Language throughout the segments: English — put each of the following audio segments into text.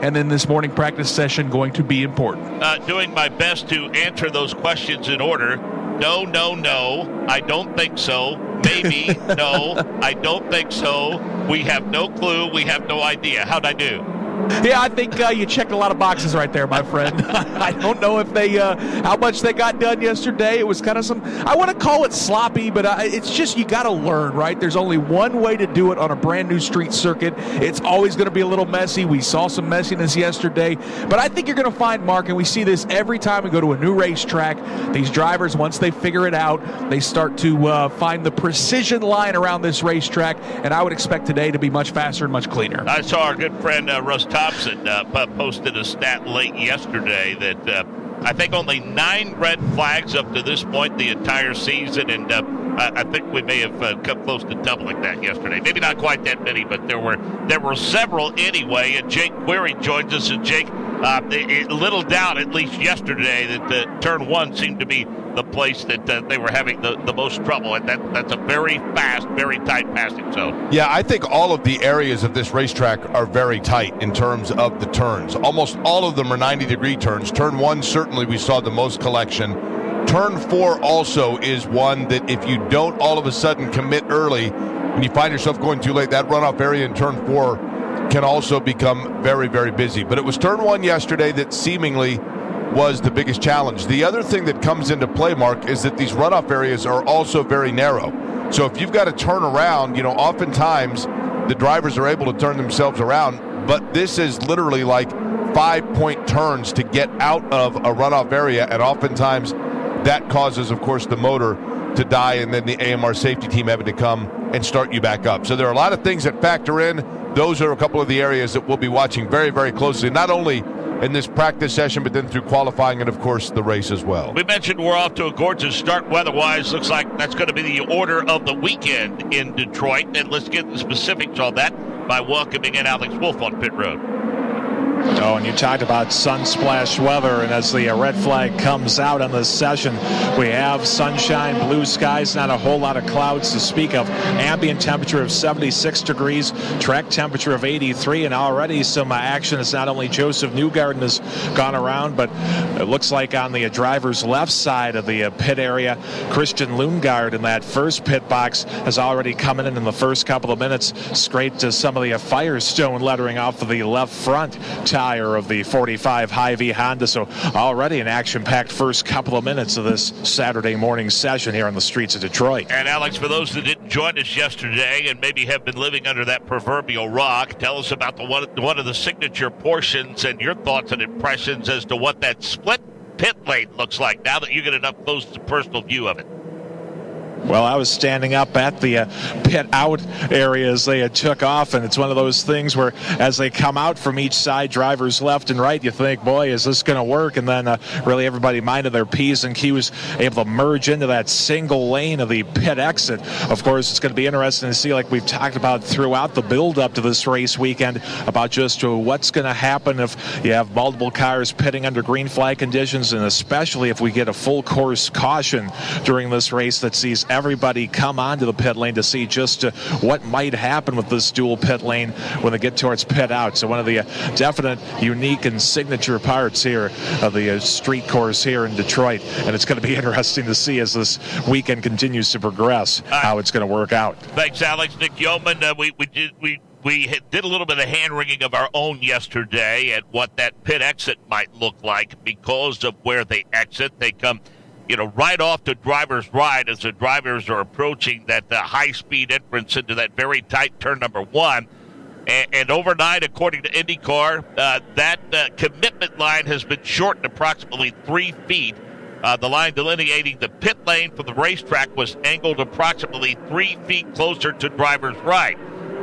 and then this morning practice session going to be important. Doing my best to answer those questions in order. No, I don't think so. Maybe, no, I don't think so. We have no clue. We have no idea. How'd I do? Yeah, I think you checked a lot of boxes right there, my friend. I don't know if they how much they got done yesterday. It was kind of I want to call it sloppy, but it's just you got to learn, right? There's only one way to do it on a brand new street circuit. It's always going to be a little messy. We saw some messiness yesterday, but I think you're going to find, Mark, and we see this every time we go to a new racetrack, these drivers, once they figure it out, they start to find the precision line around this racetrack, and I would expect today to be much faster and much cleaner. I saw our good friend Russ Thompson posted a stat late yesterday that I think only 9 red flags up to this point the entire season, and I think we may have come close to doubling that yesterday. Maybe not quite that many, but there were several anyway. And Jake Query joins us, and Jake, little doubt, at least yesterday, that turn 1 seemed to be the place that they were having the most trouble, and that's a very fast, very tight passing zone. Yeah, I think all of the areas of this racetrack are very tight in terms of the turns. Almost all of them are 90-degree turns. Turn 1, certainly we saw the most collection. Turn 4 also is one that if you don't all of a sudden commit early, when you find yourself going too late, that runoff area in turn 4 can also become very, very busy. But it was turn 1 yesterday that seemingly was the biggest challenge. The other thing that comes into play, Mark, is that these runoff areas are also very narrow. So if you've got to turn around, oftentimes the drivers are able to turn themselves around, but this is literally like 5-point turns to get out of a runoff area, and oftentimes that causes, of course, the motor to die, and then the AMR safety team having to come and start you back up. So there are a lot of things that factor in. Those are a couple of the areas that we'll be watching very, very closely, not only in this practice session, but then through qualifying and, of course, the race as well. We mentioned we're off to a gorgeous start weather-wise. Looks like that's going to be the order of the weekend in Detroit. And let's get the specifics on that by welcoming in Alex Wolff on pit road. Oh, and you talked about sun-splashed weather, and as the red flag comes out on this session, we have sunshine, blue skies, not a whole lot of clouds to speak of. Ambient temperature of 76 degrees, track temperature of 83, and already some action as not only Joseph Newgarden has gone around, but it looks like on the driver's left side of the pit area, Christian Lundgaard in that first pit box has already come in the first couple of minutes, scraped some of the Firestone lettering off of the left front tire of the 45 Hy-Vee Honda. So already an action-packed first couple of minutes of this Saturday morning session here on the streets of Detroit. And Alex, for those that didn't join us yesterday and maybe have been living under that proverbial rock, tell us about one of the signature portions and your thoughts and impressions as to what that split pit lane looks like now that you get an up-close personal view of it. Well, I was standing up at the pit out area as they took off, and it's one of those things where as they come out from each side, drivers left and right, you think, boy, is this going to work? And then really everybody minded their P's and Q's, able to merge into that single lane of the pit exit. Of course, it's going to be interesting to see, like we've talked about throughout the build-up to this race weekend, about just what's going to happen if you have multiple cars pitting under green flag conditions, and especially if we get a full course caution during this race that sees everybody come onto the pit lane to see just what might happen with this dual pit lane when they get towards pit out. So one of the definite unique and signature parts here of the street course here in Detroit, and it's going to be interesting to see as this weekend continues to progress how it's going to work out. Thanks, Alex. Nick Yeoman, we did a little bit of hand-wringing of our own yesterday at what that pit exit might look like because of where they exit. They come right off the driver's right as the drivers are approaching that high-speed entrance into that very tight turn number 1. And overnight, according to IndyCar, that commitment line has been shortened approximately 3 feet. The line delineating the pit lane from the racetrack was angled approximately 3 feet closer to driver's right.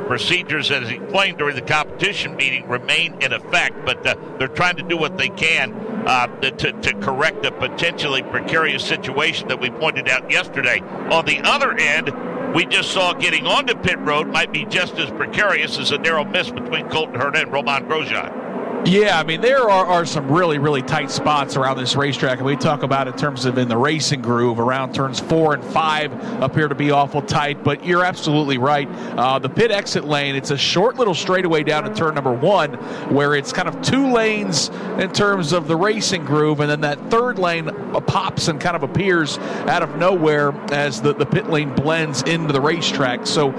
Procedures, as explained during the competition meeting, remain in effect, but they're trying to do what they can to correct a potentially precarious situation that we pointed out yesterday. On the other end, we just saw getting onto pit road might be just as precarious as a narrow miss between Colton Herta and Romain Grosjean. Yeah, I mean, there are some really, really tight spots around this racetrack, and we talk about it in terms of in the racing groove. Around turns 4 and 5 appear to be awful tight, but you're absolutely right. The pit exit lane, it's a short little straightaway down to turn number 1, where it's kind of 2 lanes in terms of the racing groove, and then that third lane pops and kind of appears out of nowhere as the pit lane blends into the racetrack. So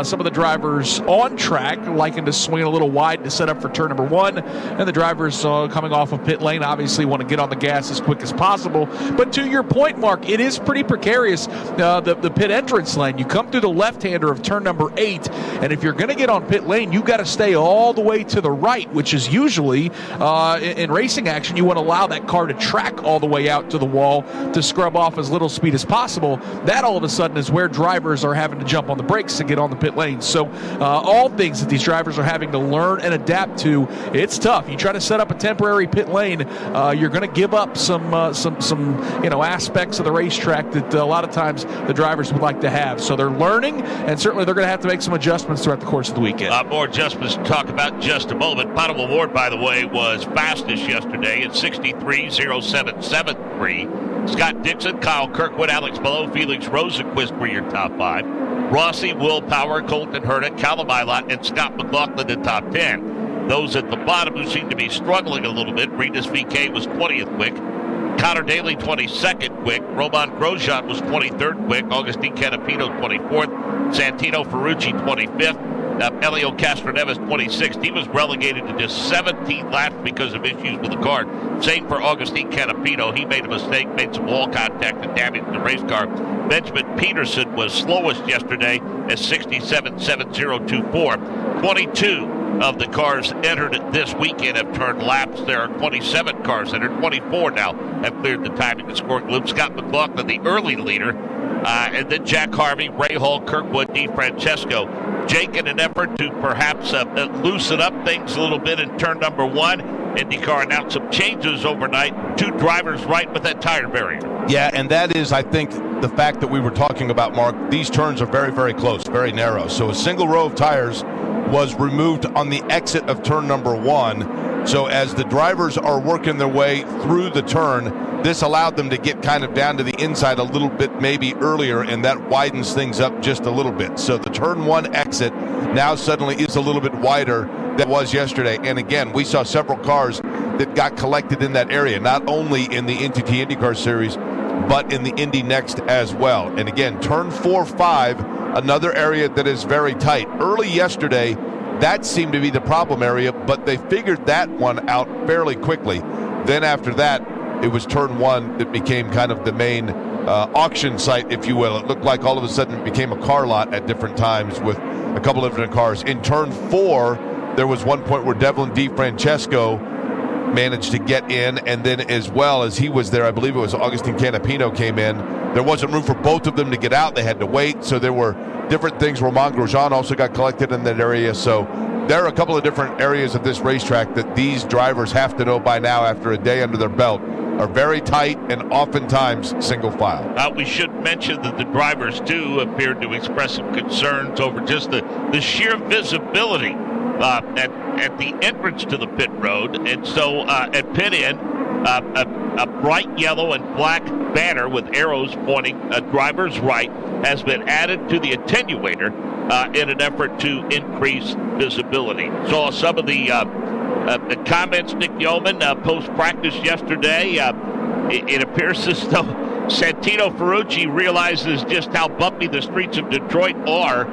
some of the drivers on track liking to swing a little wide to set up for turn number 1. And the drivers coming off of pit lane obviously want to get on the gas as quick as possible. But to your point, Mark, it is pretty precarious, the pit entrance lane. You come through the left-hander of turn number 8, and if you're going to get on pit lane, you've got to stay all the way to the right, which is usually, in racing action, you want to allow that car to track all the way out to the wall to scrub off as little speed as possible. That all of a sudden is where drivers are having to jump on the brakes to get on the pit lane. So all things that these drivers are having to learn and adapt to. It's tough. You try to set up a temporary pit lane, you're going to give up some aspects of the racetrack that a lot of times the drivers would like to have. So they're learning, and certainly they're going to have to make some adjustments throughout the course of the weekend. More adjustments to talk about in just a moment. Final award, by the way, was fastest yesterday at 63.0773. Scott Dixon, Kyle Kirkwood, Alex Below, Felix Rosenquist were your top 5. Rossi, Will Power, Colton Herta, Callum Ilott, and Scott McLaughlin the top 10. Those at the bottom who seem to be struggling a little bit, Renus VK was 20th quick. Connor Daly, 22nd quick. Roman Grosjean was 23rd quick. Augustine Canapino, 24th. Santino Ferrucci, 25th. Elio Castroneves, 26th. He was relegated to just 17 laps because of issues with the car. Same for Augustine Canapino. He made a mistake, made some wall contact and damaged the race car. Benjamin Peterson was slowest yesterday at 67.7024. 22 of the cars entered this weekend have turned laps. There are 27 cars entered. 24 now have cleared the timing and scoring loop. Scott McLaughlin, the early leader, and then Jack Harvey, Ray Hall, Kirkwood, DeFrancesco. Jake, in an effort to perhaps loosen up things a little bit in turn number 1, IndyCar announced some changes overnight. 2 drivers right with that tire barrier. Yeah, and that is, I think, the fact that we were talking about, Mark. These turns are very, very close, very narrow. So a single row of tires was removed on the exit of turn number 1. So as the drivers are working their way through the turn, this allowed them to get kind of down to the inside a little bit maybe earlier, and that widens things up just a little bit. So the turn 1 exit now suddenly is a little bit wider than it was yesterday. And again, we saw several cars that got collected in that area, not only in the NTT IndyCar Series, but in the Indy Next as well. And again, turn 4-5, another area that is very tight. Early yesterday, that seemed to be the problem area, but they figured that one out fairly quickly. Then after that, it was turn 1 that became kind of the main auction site, if you will. It looked like all of a sudden it became a car lot at different times with a couple of different cars. In turn 4, there was one point where Devlin DeFrancesco managed to get in, and then as well as he was there, I believe it was Augustine Canapino came in. There wasn't room for both of them to get out. They had to wait, so there were different things. Roman Grosjean also got collected in that area. So there are a couple of different areas of this racetrack that these drivers have to know by now after a day under their belt are very tight and oftentimes single file. We should mention that the drivers, too, appeared to express some concerns over just the sheer visibility at the entrance to the pit road. And so at pit end, a bright yellow and black banner with arrows pointing driver's right has been added to the attenuator in an effort to increase visibility. Saw some of the comments, Nick Yeoman, post-practice yesterday. It appears as though Santino Ferrucci realizes just how bumpy the streets of Detroit are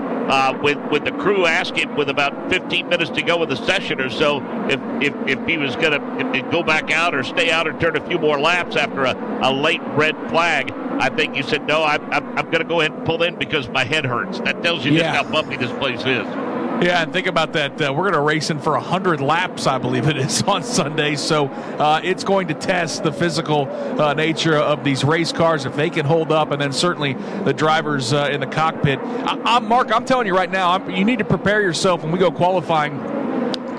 with the crew asking with about 15 minutes to go in the session or so if he was going to go back out or stay out or turn a few more laps after a late red flag. I think you said, no, I'm going to go ahead and pull in because my head hurts. That tells you just how bumpy this place is. Yeah, and think about that. We're going to race in for 100 laps, I believe it is, on Sunday. So it's going to test the physical nature of these race cars, if they can hold up, and then certainly the drivers in the cockpit. Mark, I'm telling you right now, you need to prepare yourself when we go qualifying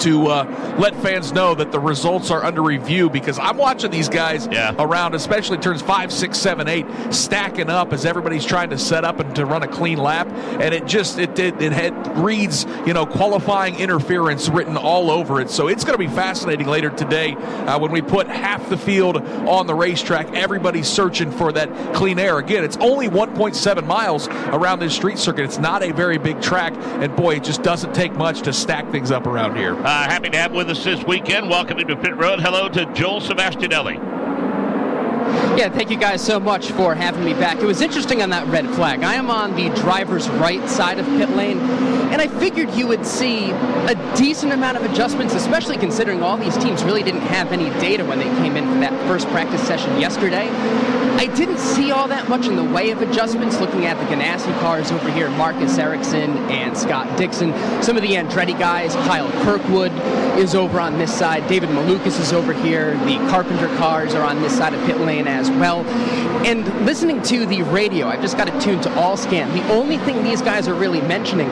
to let fans know that the results are under review, because I'm watching these guys around, especially turns 5, 6, 7, 8, stacking up as everybody's trying to set up and to run a clean lap, and it reads, qualifying interference written all over it. So it's going to be fascinating later today when we put half the field on the racetrack. Everybody's searching for that clean air. Again, it's only 1.7 miles around this street circuit. It's not a very big track, and boy, it just doesn't take much to stack things up around here. Happy to have with us this weekend. Welcome into Pit Road. Hello to Joel Sebastianelli. Yeah, thank you guys so much for having me back. It was interesting on that red flag. I am on the driver's right side of pit lane, and I figured you would see a decent amount of adjustments, especially considering all these teams really didn't have any data when they came in for that first practice session yesterday. I didn't see all that much in the way of adjustments, looking at the Ganassi cars over here, Marcus Ericsson and Scott Dixon. Some of the Andretti guys, Kyle Kirkwood is over on this side. David Malukas is over here. The Carpenter cars are on this side of pit lane as well. And listening to the radio, I've just got it tuned to Allscan. The only thing these guys are really mentioning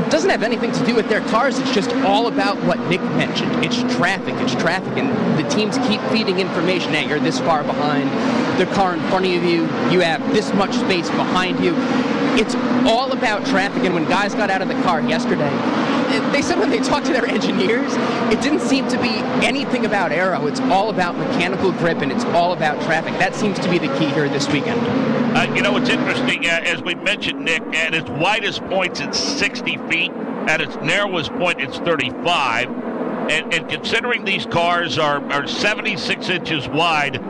doesn't have anything to do with their cars. It's just all about what Nick mentioned. It's traffic. And the teams keep feeding information. Hey, you're this far behind the car in front of you. You have this much space behind you. It's all about traffic. And when guys got out of the car yesterday, they said when they talked to their engineers, it didn't seem to be anything about aero. It's all about mechanical grip, and it's all about traffic. That seems to be the key here this weekend. It's interesting, as we mentioned, Nick, at its widest points, it's 60 feet. At its narrowest point, it's 35. And considering these cars are 76 inches wide,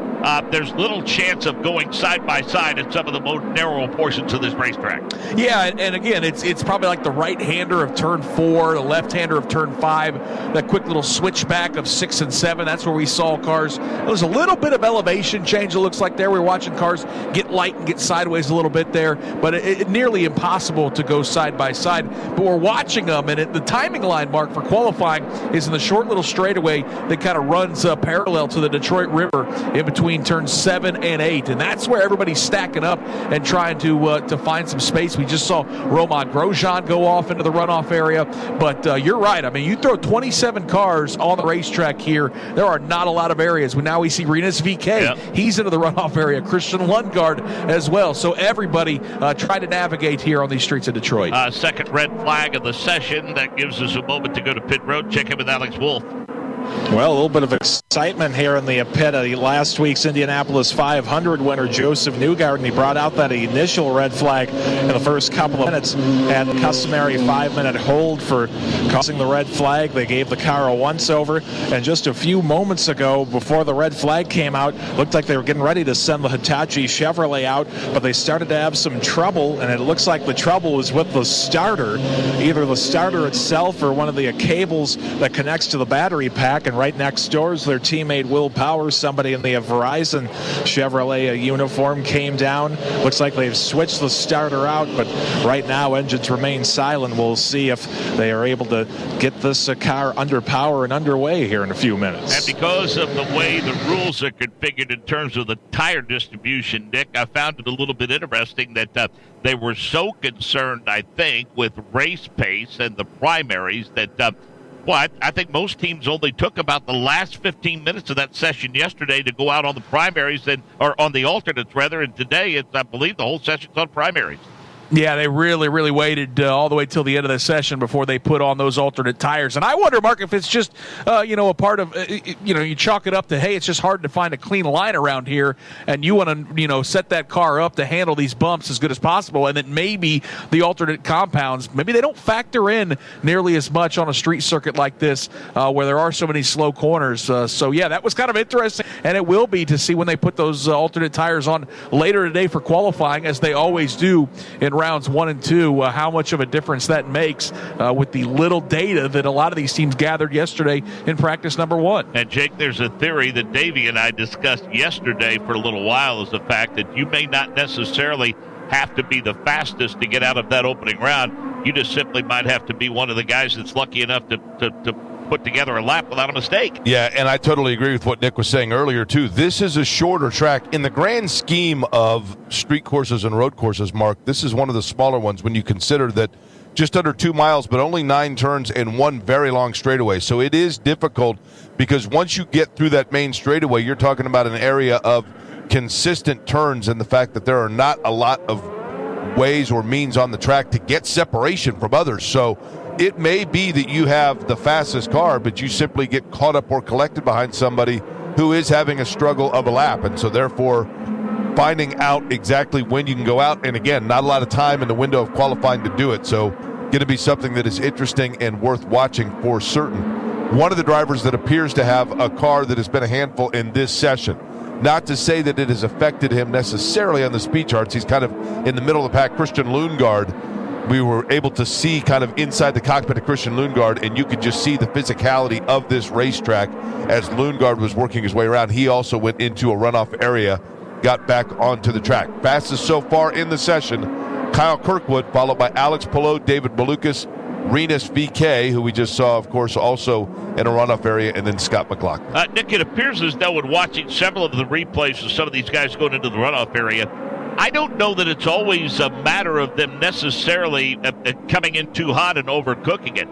there's little chance of going side by side at some of the most narrow portions of this racetrack. Yeah, and again, it's probably like the right-hander of turn 4, the left-hander of turn 5, that quick little switchback of 6 and 7. That's where we saw cars. There's a little bit of elevation change, it looks like there. We were watching cars get light and get sideways a little bit there, but it's nearly impossible to go side by side. But we're watching them, and the timing line, Mark, for qualifying is in the short little straightaway that kind of runs parallel to the Detroit River in between turns 7 and 8, and that's where everybody's stacking up and trying to find some space. We just saw Roman Grosjean go off into the runoff area, but you're right. I mean, you throw 27 cars on the racetrack here, there are not a lot of areas. Now we see Rinus VeeKay, he's into the runoff area, Christian Lundgaard as well, so everybody try to navigate here on these streets of Detroit. Second red flag of the session. That gives us a moment to go to pit road. Check in with Alex Wolf. Well, a little bit of excitement here in the pit. Last week's Indianapolis 500 winner, Joseph Newgarden, and he brought out that initial red flag in the first couple of minutes. Had the customary 5-minute hold for causing the red flag. They gave the car a once-over, and just a few moments ago, before the red flag came out, looked like they were getting ready to send the Hitachi Chevrolet out, but they started to have some trouble, and it looks like the trouble was with the starter, either the starter itself or one of the cables that connects to the battery pack. And right next door is their teammate Will Powers. Somebody in the Verizon Chevrolet uniform came down. Looks like they've switched the starter out, but right now engines remain silent. We'll see if they are able to get this car under power and underway here in a few minutes. And because of the way the rules are configured in terms of the tire distribution, Nick, I found it a little bit interesting that they were so concerned, I think, with race pace and the primaries that I think most teams only took about the last 15 minutes of that session yesterday to go out on the primaries, or on the alternates, rather, and today, I believe the whole session's on primaries. Yeah, they really, really waited all the way till the end of the session before they put on those alternate tires. And I wonder, Mark, if it's just, a part of, you chalk it up to, hey, it's just hard to find a clean line around here, and you want to, set that car up to handle these bumps as good as possible, and then maybe the alternate compounds, maybe they don't factor in nearly as much on a street circuit like this where there are so many slow corners. So, yeah, that was kind of interesting, and it will be to see when they put those alternate tires on later today for qualifying, as they always do in rounds 1 and 2, how much of a difference that makes with the little data that a lot of these teams gathered yesterday in practice number 1. And Jake, there's a theory that Davey and I discussed yesterday for a little while, is the fact that you may not necessarily have to be the fastest to get out of that opening round. You just simply might have to be one of the guys that's lucky enough to put together a lap without a mistake. Yeah, and I totally agree with what Nick was saying earlier, too. This is a shorter track. In the grand scheme of street courses and road courses, Mark, this is one of the smaller ones when you consider that just under 2 miles, but only 9 turns and one very long straightaway. So it is difficult because once you get through that main straightaway, you're talking about an area of consistent turns and the fact that there are not a lot of ways or means on the track to get separation from others. So it may be that you have the fastest car, but you simply get caught up or collected behind somebody who is having a struggle of a lap. And so therefore, finding out exactly when you can go out, and again, not a lot of time in the window of qualifying to do it. So going to be something that is interesting and worth watching for certain. One of the drivers that appears to have a car that has been a handful in this session. Not to say that it has affected him necessarily on the speed charts. He's kind of in the middle of the pack. Christian Lundgaard, we were able to see kind of inside the cockpit of Christian Lundgaard, and you could just see the physicality of this racetrack as Lundgaard was working his way around. He also went into a runoff area, got back onto the track. Fastest so far in the session, Kyle Kirkwood, followed by Alex Palou, David Malukas, Rinus VK, who we just saw, of course, also in a runoff area, and then Scott McLaughlin. Nick, it appears as though in watching several of the replays of some of these guys going into the runoff area, I don't know that it's always a matter of them necessarily coming in too hot and overcooking it.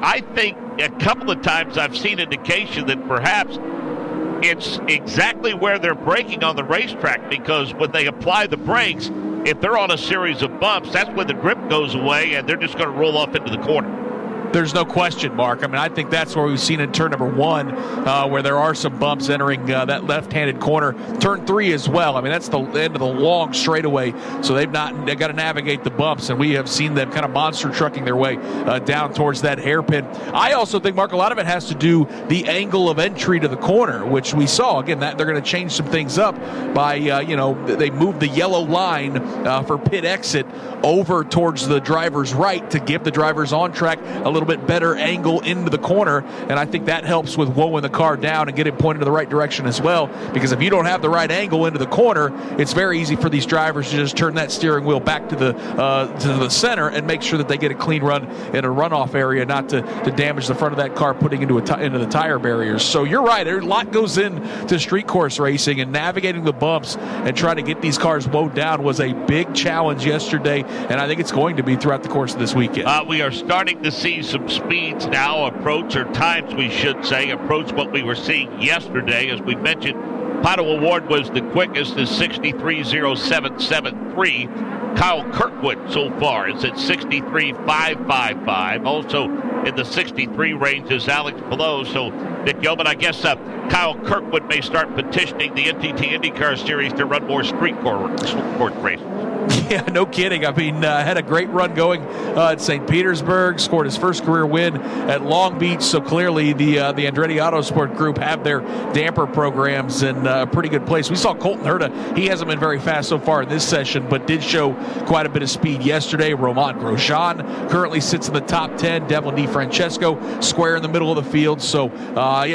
I think a couple of times I've seen indication that perhaps it's exactly where they're braking on the racetrack, because when they apply the brakes, if they're on a series of bumps, that's when the grip goes away and they're just going to roll off into the corner. There's no question, Mark. I mean, I think that's where we've seen in turn number 1, where there are some bumps entering that left-handed corner. Turn 3 as well. I mean, that's the end of the long straightaway, so they've got to navigate the bumps, and we have seen them kind of monster trucking their way down towards that hairpin. I also think, Mark, a lot of it has to do the angle of entry to the corner, which we saw. Again, that they're going to change some things up by, they moved the yellow line for pit exit over towards the driver's right to give the drivers on track a little bit better angle into the corner, and I think that helps with wowing the car down and getting pointed in the right direction as well, because if you don't have the right angle into the corner, it's very easy for these drivers to just turn that steering wheel back to the center and make sure that they get a clean run in a runoff area, not to damage the front of that car, putting into the tire barriers. So you're right, a lot goes into street course racing, and navigating the bumps and trying to get these cars mowed down was a big challenge yesterday, and I think it's going to be throughout the course of this weekend. We are starting to see some speeds now approach, or times we should say, approach what we were seeing yesterday. As we mentioned, Pato Award was the quickest at 63.0773. Kyle Kirkwood so far is at 63.555. Also in the 63 range is Alex Palou. So, Nick Yeoman, I guess Kyle Kirkwood may start petitioning the NTT IndyCar Series to run more street court races. Yeah, no kidding. I mean, had a great run going at St. Petersburg, scored his first career win at Long Beach. So clearly the Andretti Autosport Group have their damper programs in a pretty good place. We saw Colton Herta. He hasn't been very fast so far in this session, but did show quite a bit of speed yesterday. Romain Grosjean currently sits in the top 10. Devlin DeFrancesco square in the middle of the field. So,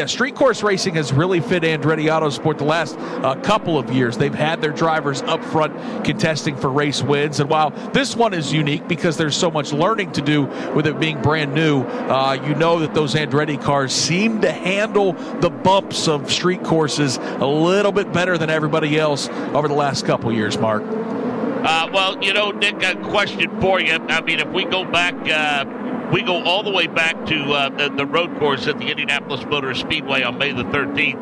street course racing has really fit Andretti Autosport the last couple of years. They've had their drivers up front contesting for race wins, and while this one is unique because there's so much learning to do with it being brand new, that those Andretti cars seem to handle the bumps of street courses a little bit better than everybody else over the last couple of years, Mark. Nick, a question for you. I mean, if we go back, we go all the way back to the road course at the Indianapolis Motor Speedway on May the 13th.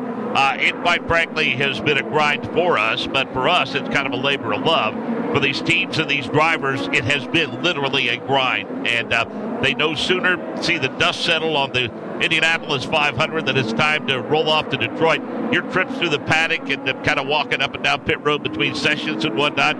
It quite frankly has been a grind for us, but for us it's kind of a labor of love. For these teams and these drivers, it has been literally a grind, and they no sooner see the dust settle on the Indianapolis 500 that it's time to roll off to Detroit. Your trips through the paddock and kind of walking up and down pit road between sessions and whatnot,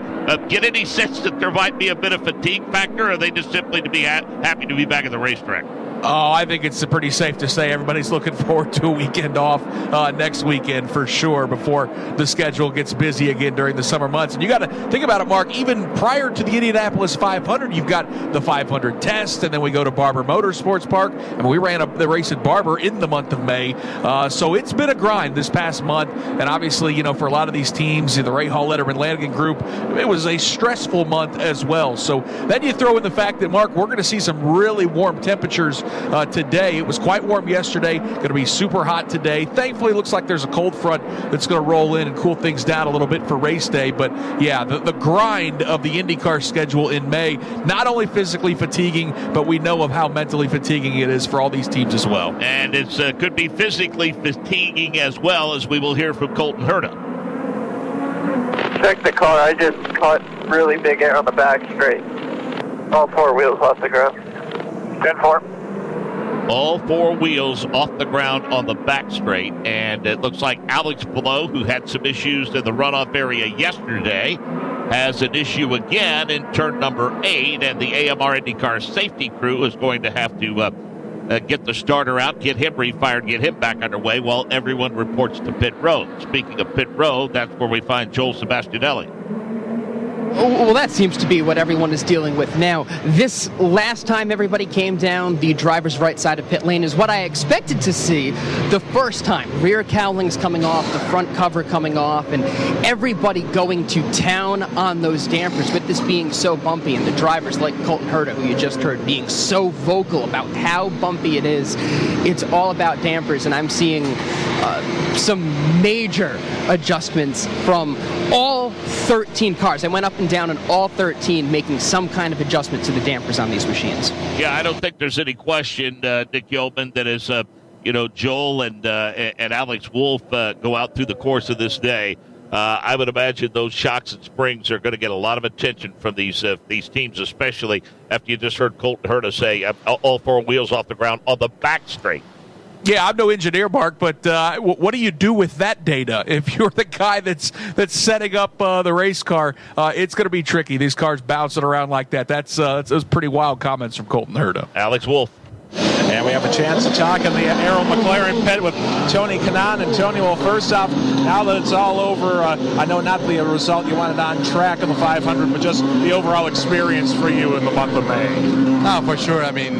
get any sense that there might be a bit of fatigue factor, or are they just simply to be happy to be back at the racetrack? Oh, I think it's pretty safe to say everybody's looking forward to a weekend off next weekend for sure, before the schedule gets busy again during the summer months. And you got to think about it, Mark, even prior to the Indianapolis 500, you've got the 500 test, and then we go to Barber Motorsports Park, and we ran the race at Barber in the month of May. So it's been a grind this past month, and obviously, for a lot of these teams, the Ray Hall, Letterman, Lanigan Group, it was a stressful month as well. So then you throw in the fact that, Mark, we're going to see some really warm temperatures today. It was quite warm yesterday. Going to be super hot today. Thankfully, it looks like there's a cold front that's going to roll in and cool things down a little bit for race day. But yeah, the grind of the IndyCar schedule in May, not only physically fatiguing, but we know of how mentally fatiguing it is for all these teams as well. And it's could be physically fatiguing as well, as we will hear from Colton Herta. Check the car. I just caught really big air on the back straight. All 4 wheels off the ground. 10-4. All 4 wheels off the ground on the back straight. And it looks like Alex Below, who had some issues in the runoff area yesterday, has an issue again in turn number 8. And the AMR IndyCar safety crew is going to have to get the starter out, get him refired, get him back underway while everyone reports to pit road. Speaking of pit road, that's where we find Joel Sebastianelli. Well, that seems to be what everyone is dealing with now. This last time everybody came down the driver's right side of pit lane is what I expected to see the first time. Rear cowlings coming off, the front cover coming off, and everybody going to town on those dampers with this being so bumpy, and the drivers like Colton Herta, who you just heard, being so vocal about how bumpy it is. It's all about dampers, and I'm seeing some major adjustments from all 13 cars. I went up and down on all 13, making some kind of adjustment to the dampers on these machines. Yeah, I don't think there's any question, Nick Yeoman, that as Joel and Alex Wolf go out through the course of this day, I would imagine those shocks and springs are going to get a lot of attention from these teams, especially after you just heard Colton Herta say all 4 wheels off the ground on the back straight. Yeah, I'm no engineer, Mark, but what do you do with that data? If you're the guy that's setting up the race car, it's going to be tricky. These cars bouncing around like that. That's pretty wild comments from Colton Herta. Alex Wolf. And we have a chance to talk in the Arrow McLaren pit with Tony Kanaan. And Tony, well, first off, now that it's all over, I know not the result you wanted on track in the 500, but just the overall experience for you in the month of May. Oh, for sure. I mean,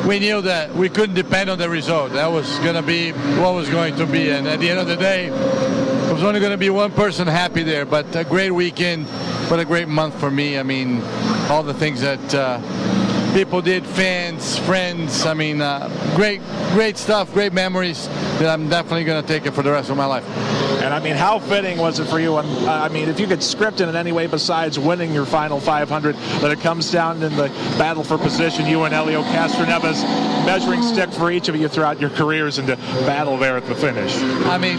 we knew that we couldn't depend on the result. That was going to be what was going to be. And at the end of the day, it was only going to be one person happy there. But a great weekend, but a great month for me. I mean, all the things that people did, fans, friends. I mean, great stuff, great memories that I'm definitely going to take it for the rest of my life. And I mean, how fitting was it for you? And I mean, if you could script it in any way besides winning your final 500, that it comes down in the battle for position, you and Helio Castroneves, measuring stick for each of you throughout your careers, and to battle there at the finish. I mean,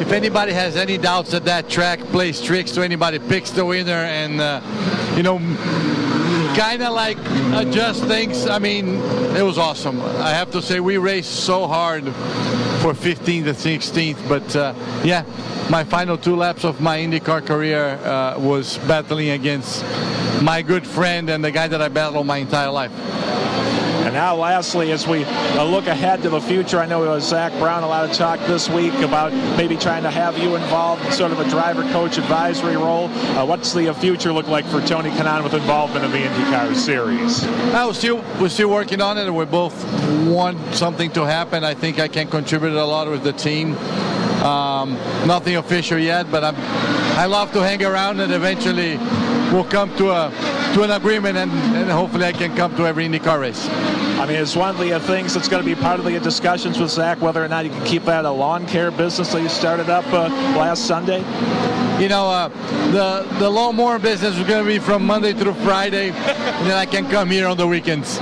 if anybody has any doubts that that track plays tricks to anybody, picks the winner, and kind of like adjust things. I mean, it was awesome. I have to say, we raced so hard for 15th and 16th, but yeah, my final 2 laps of my IndyCar career was battling against my good friend and the guy that I battled my entire life. And now, lastly, as we look ahead to the future, I know Zach Brown, a lot of talk this week about maybe trying to have you involved in sort of a driver-coach advisory role. What's the future look like for Tony Kanaan with involvement in the IndyCar series? We're still working on it. We both want something to happen. I think I can contribute a lot with the team. Nothing official yet, but I love to hang around, and eventually we'll come to an agreement, and hopefully I can come to every IndyCar race. I mean, it's one of the things that's going to be part of the discussions with Zach, whether or not you can keep that a lawn care business that you started up last Sunday. You know, the lawnmower business is going to be from Monday through Friday, and then I can come here on the weekends.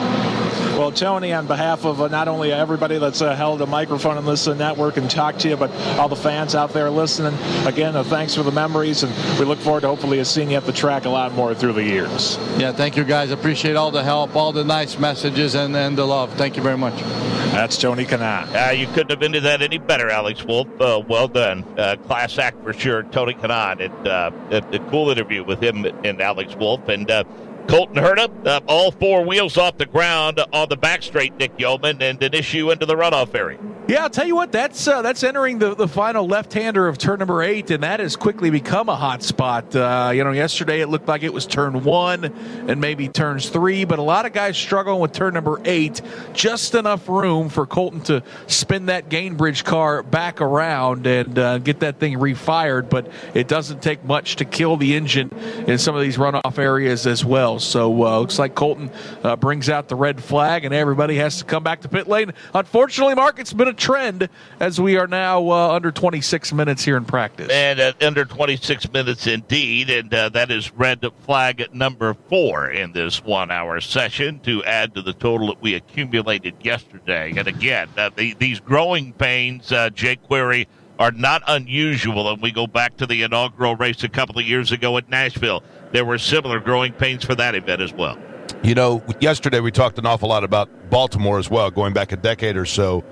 Well, Tony, on behalf of not only everybody that's held a microphone in this network and talked to you, but all the fans out there listening, again, thanks for the memories, and we look forward to hopefully seeing you at the track a lot more through the years. Yeah, thank you, guys. Appreciate all the help, all the nice messages, and the love. Thank you very much. That's Tony Kanaan. You couldn't have ended that any better, Alex Wolf. Well done. Class act for sure, Tony Kanaan. A cool interview with him and Alex Wolf. And Colton Herta, all 4 wheels off the ground on the back straight, Nick Yeoman, and an issue into the runoff area. Yeah, I'll tell you what, that's entering the final left-hander of turn number 8, and that has quickly become a hot spot. Yesterday it looked like it was turn 1 and maybe turns 3, but a lot of guys struggling with turn number 8. Just enough room for Colton to spin that Gainbridge car back around and get that thing refired, but it doesn't take much to kill the engine in some of these runoff areas as well. well. So looks like Colton brings out the red flag, and everybody has to come back to pit lane. Unfortunately, Mark, it's been a trend as we are now under 26 minutes here in practice. And under 26 minutes indeed, and that is red flag number 4 in this 1-hour session to add to the total that we accumulated yesterday. And again, these growing pains, jQuery, are not unusual, and we go back to the inaugural race a couple of years ago at Nashville. There were similar growing pains for that event as well. You know, yesterday we talked an awful lot about Baltimore as well, going back a decade or so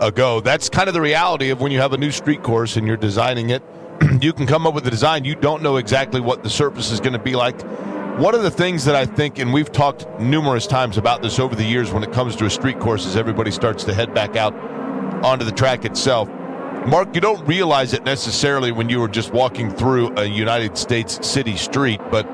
ago. That's kind of the reality of when you have a new street course and you're designing it. You can come up with a design. You don't know exactly what the surface is going to be like. One of the things that I think, and we've talked numerous times about this over the years when it comes to a street course, as everybody starts to head back out onto the track itself, Mark, you don't realize it necessarily when you were just walking through a United States city street, but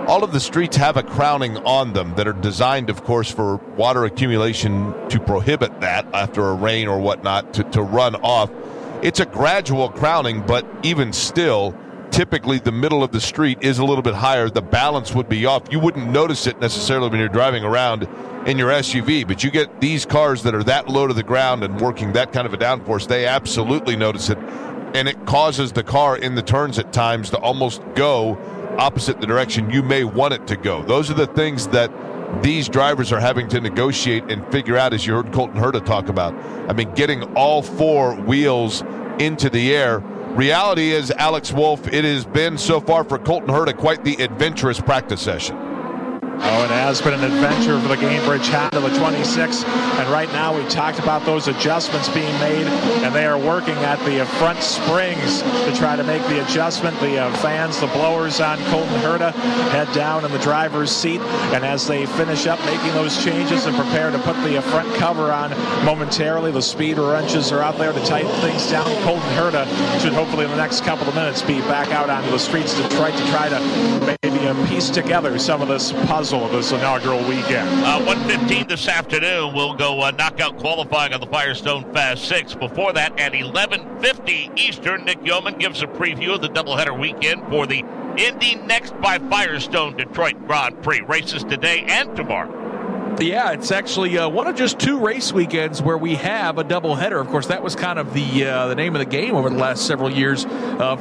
all of the streets have a crowning on them that are designed, of course, for water accumulation to prohibit that after a rain or whatnot to run off. It's a gradual crowning, but even still, typically the middle of the street is a little bit higher. The balance would be off. You wouldn't notice it necessarily when you're driving around in your SUV, but you get these cars that are that low to the ground and working that kind of a downforce, they absolutely notice it, and it causes the car in the turns at times to almost go opposite the direction you may want it to go. Those are the things that these drivers are having to negotiate and figure out, as you heard Colton Herta talk about. I mean, getting all 4 wheels into the air. Reality is, Alex Wolf, it has been so far for Colton Herta quite the adventurous practice session. Oh, it has been an adventure for the Gainbridge Honda, the 26. And right now we talked about those adjustments being made, and they are working at the front springs to try to make the adjustment. The fans, the blowers on Colton Herta head down in the driver's seat. And as they finish up making those changes and prepare to put the front cover on momentarily, the speed wrenches are out there to tighten things down. Colton Herta should hopefully in the next couple of minutes be back out onto the streets of Detroit to try to maybe piece together some of this puzzle of this inaugural weekend. 1:15 this afternoon, we'll go knockout qualifying on the Firestone Fast 6. Before that, at 11:50 Eastern, Nick Yeoman gives a preview of the doubleheader weekend for the Indy Next by Firestone Detroit Grand Prix. Races today and tomorrow. Yeah, it's actually one of just 2 race weekends where we have a doubleheader. Of course, that was kind of the name of the game over the last several years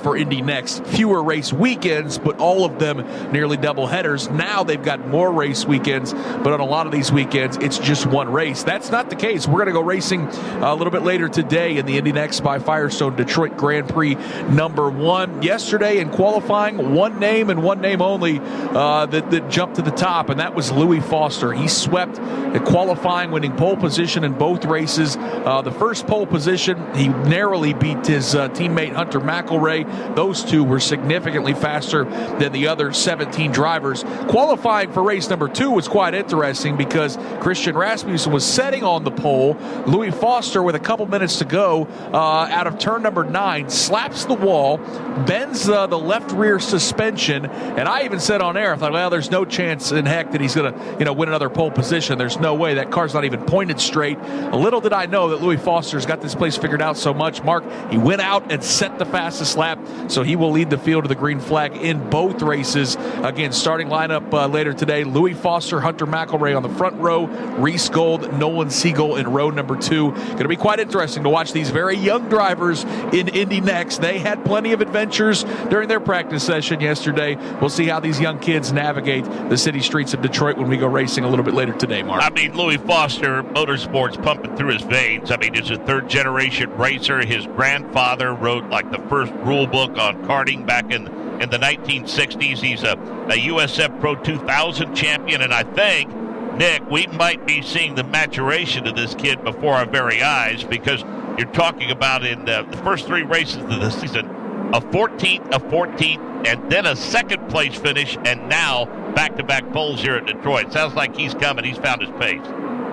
for Indy Next. Fewer race weekends, but all of them nearly doubleheaders. Now they've got more race weekends, but on a lot of these weekends, it's just 1 race. That's not the case. We're going to go racing a little bit later today in the Indy Next by Firestone Detroit Grand Prix number 1. Yesterday in qualifying, 1 name and 1 name only that jumped to the top, and that was Louis Foster. He swept at qualifying, winning pole position in both races. The first pole position, he narrowly beat his teammate Hunter McElroy. Those 2 were significantly faster than the other 17 drivers. Qualifying for race number 2 was quite interesting because Christian Rasmussen was setting on the pole. Louis Foster, with a couple minutes to go, out of turn number 9, slaps the wall, bends the left rear suspension, and I even said on air, I thought, well, there's no chance in heck that he's going to win another pole position. There's no way. That car's not even pointed straight. Little did I know that Louis Foster's got this place figured out so much. Mark, he went out and set the fastest lap, so he will lead the field to the green flag in both races. Again, starting lineup later today, Louis Foster, Hunter McElroy on the front row, Reese Gold, Nolan Siegel in row number 2. Going to be quite interesting to watch these very young drivers in Indy Next. They had plenty of adventures during their practice session yesterday. We'll see how these young kids navigate the city streets of Detroit when we go racing a little bit later today, Mark. I mean, Louis Foster, motorsports pumping through his veins. I mean, he's a 3rd-generation racer. His grandfather wrote, like, the first rule book on karting back in the 1960s. He's a USF Pro 2000 champion, and I think, Nick, we might be seeing the maturation of this kid before our very eyes because you're talking about in the first 3 races of the season, a 14th, and then a 2nd-place finish, and now back-to-back poles here at Detroit. Sounds like he's coming. He's found his pace.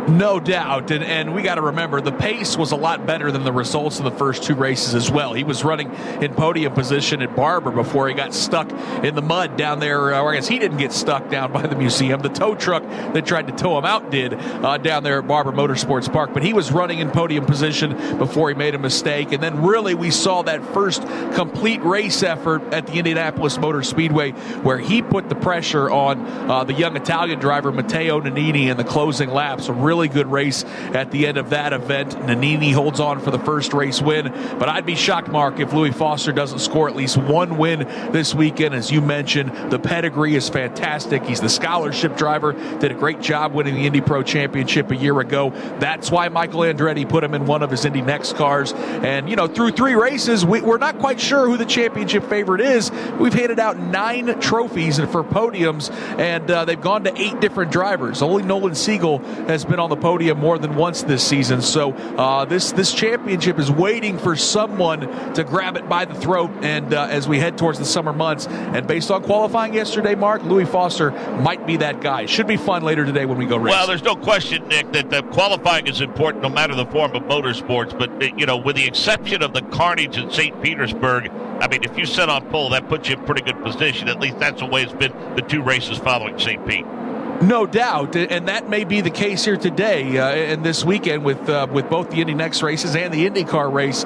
No doubt, and we got to remember the pace was a lot better than the results of the first two races as well. He was running in podium position at Barber before he got stuck in the mud down there. Or I guess he didn't get stuck down by the museum. The tow truck that tried to tow him out did down there at Barber Motorsports Park. But he was running in podium position before he made a mistake. And then really we saw that first complete race effort at the Indianapolis Motor Speedway where he put the pressure on the young Italian driver Matteo Nannini in the closing laps. A really good race at the end of that event. Nannini holds on for the first race win, but I'd be shocked, Mark, if Louis Foster doesn't score at least one win this weekend. As you mentioned, the pedigree is fantastic. He's the scholarship driver, did a great job winning the Indy Pro Championship a year ago. That's why Michael Andretti put him in one of his Indy Next cars. And, you know, through three races, we're not quite sure who the championship favorite is. We've handed out 9 trophies for podiums, and they've gone to 8 different drivers. Only Nolan Siegel has been on the podium more than once this season. So this championship is waiting for someone to grab it by the throat. And as we head towards the summer months, and based on qualifying yesterday, Mark, Louis Foster might be that guy. It should be fun later today when we go racing. Well, there's no question, Nick, that the qualifying is important no matter the form of motorsports. But, you know, with the exception of the carnage in St. Petersburg, I mean, if you sit on pole, that puts you in pretty good position. At least that's the way it's been the 2 races following St. Pete. No doubt, and that may be the case here today and this weekend with both the Indy Next races and the IndyCar race.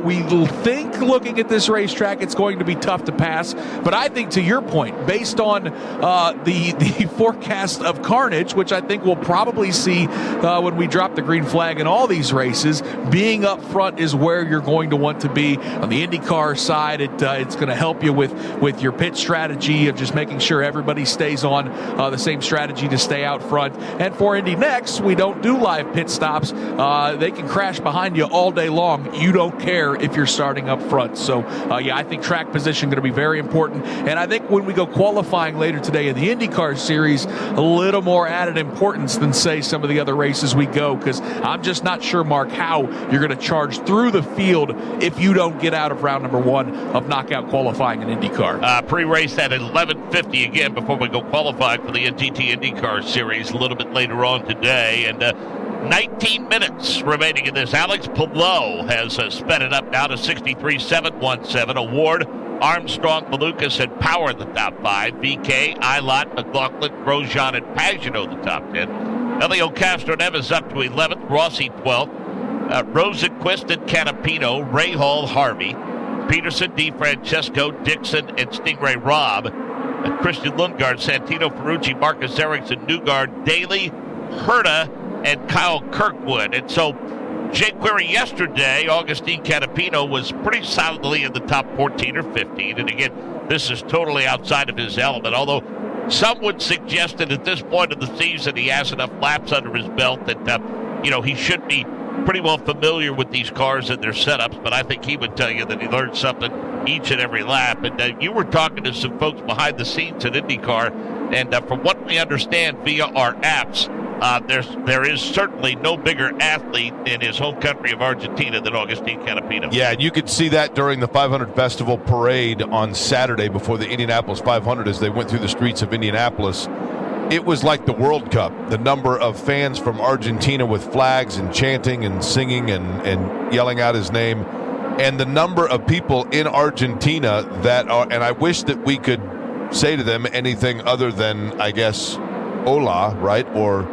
We think, looking at this racetrack, it's going to be tough to pass. But I think, to your point, based on the forecast of carnage, which I think we'll probably see when we drop the green flag in all these races, being up front is where you're going to want to be. On the IndyCar side, it's going to help you with your pit strategy of just making sure everybody stays on the same strategy to stay out front. And for Indy Next, we don't do live pit stops. They can crash behind you all day long. You don't care if you're starting up front. So, yeah, I think track position going to be very important. And I think when we go qualifying later today in the IndyCar series, a little more added importance than, say, some of the other races we go, because I'm just not sure, Mark, how you're going to charge through the field if you don't get out of round number 1 of knockout qualifying in IndyCar. Pre-race at 11:50 again before we go qualifying for the NTT IndyCar series a little bit later on today. And 19 minutes remaining in this. Alex Palou has sped it up now to 63.717. Award, Armstrong, Malukas, and Power in the top 5. VK, Ilott, McLaughlin, Grosjean, and Pagenaud the top 10. Elio Castroneves up to 11th. Rossi 12th. Rosenquist and Canapino. Ray Hall, Harvey. Peterson, DeFrancesco, Dixon, and Stingray Robb. Christian Lundgaard, Santino Ferrucci, Marcus Ericsson, Newgard, Daly, Herta, and Kyle Kirkwood. And so Jake Query yesterday, Augustine Canapino was pretty solidly in the top 14 or 15. And again, this is totally outside of his element, although some would suggest that at this point of the season he has enough laps under his belt that, he should be pretty well familiar with these cars and their setups. But I think he would tell you that he learned something each and every lap. And you were talking to some folks behind the scenes at IndyCar, and from what we understand via our apps, there is certainly no bigger athlete in his home country of Argentina than Augustine Canapino. Yeah, and you could see that during the 500 Festival Parade on Saturday before the Indianapolis 500 as they went through the streets of Indianapolis. It was like the World Cup. The number of fans from Argentina with flags and chanting and singing and yelling out his name. And the number of people in Argentina that are, and I wish that we could say to them anything other than, I guess, hola, right, or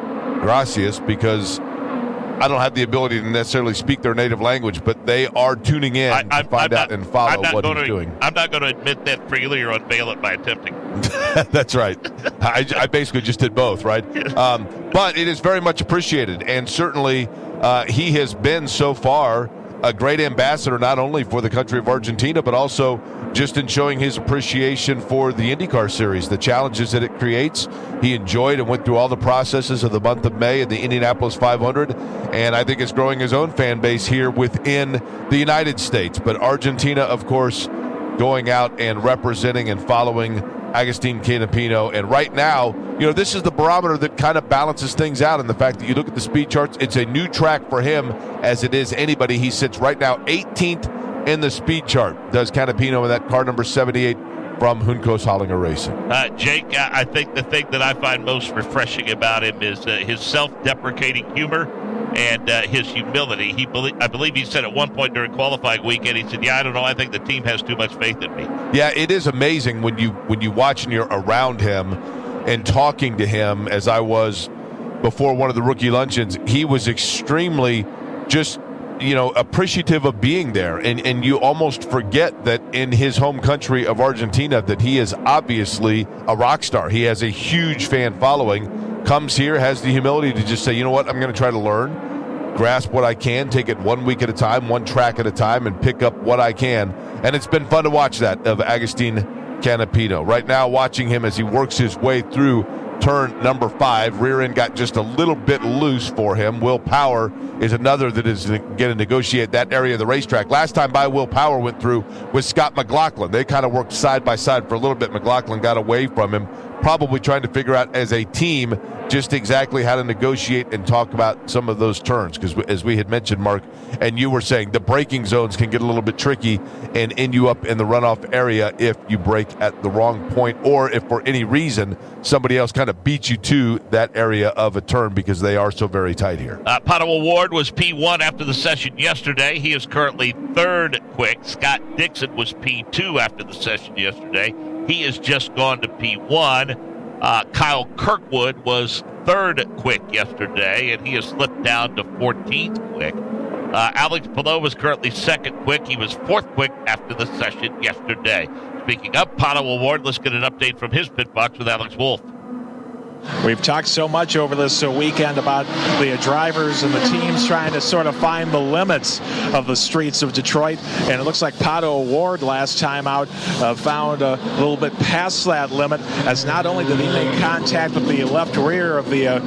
gracias, because I don't have the ability to necessarily speak their native language, but they are tuning in to find out and follow what he's doing. I'm not going to admit that freely or unveil it by attempting. That's right. I basically just did both, right? But it is very much appreciated, and certainly he has been so far a great ambassador, not only for the country of Argentina, but also just in showing his appreciation for the IndyCar series, the challenges that it creates. He enjoyed and went through all the processes of the month of May at the Indianapolis 500, and I think it's growing his own fan base here within the United States. But Argentina, of course, going out and representing and following Agustin Canapino. And right now, this is the barometer that kind of balances things out. And the fact that you look at the speed charts, it's a new track for him as it is anybody. He sits right now 18th in the speed chart, does Canapino in that car number 78 from Juncos Hollinger Racing. Jake, I think the thing that I find most refreshing about him is his self-deprecating humor and his humility. I believe he said at one point during qualifying weekend, he said, "Yeah, I don't know. I think the team has too much faith in me." Yeah, it is amazing when you watch and you're around him and talking to him, as I was before one of the rookie luncheons. He was extremely just appreciative of being there, and you almost forget that in his home country of Argentina that he is obviously a rock star. He has a huge fan following, comes here, has the humility to just say, you know what, I'm going to try to learn, grasp what I can, take it 1 week at a time, one track at a time, and pick up what I can. And it's been fun to watch that of Agustin Canapino. Right now, watching him as he works his way through turn number 5. Rear end got just a little bit loose for him. Will Power is another that is going to negotiate that area of the racetrack. Last time by Will Power went through with Scott McLaughlin. They kind of worked side by side for a little bit. McLaughlin got away from him, probably trying to figure out as a team just exactly how to negotiate and talk about some of those turns. Because as we had mentioned, Mark, and you were saying, the braking zones can get a little bit tricky and end you up in the runoff area if you brake at the wrong point, or if for any reason somebody else kind of beats you to that area of a turn, because they are so very tight here. Pato O'Ward was P1 after the session yesterday. He is currently 3rd quick. Scott Dixon was P2 after the session yesterday. He has just gone to P1. Kyle Kirkwood was 3rd quick yesterday, and he has slipped down to 14th quick. Alex Palou was currently 2nd quick. He was 4th quick after the session yesterday. Speaking of Pato O'Ward, let's get an update from his pit box with Alex Wolff. We've talked so much over this weekend about the drivers and the teams trying to sort of find the limits of the streets of Detroit, and it looks like Pato O'Ward last time out found a little bit past that limit, as not only did he make contact with the left rear of the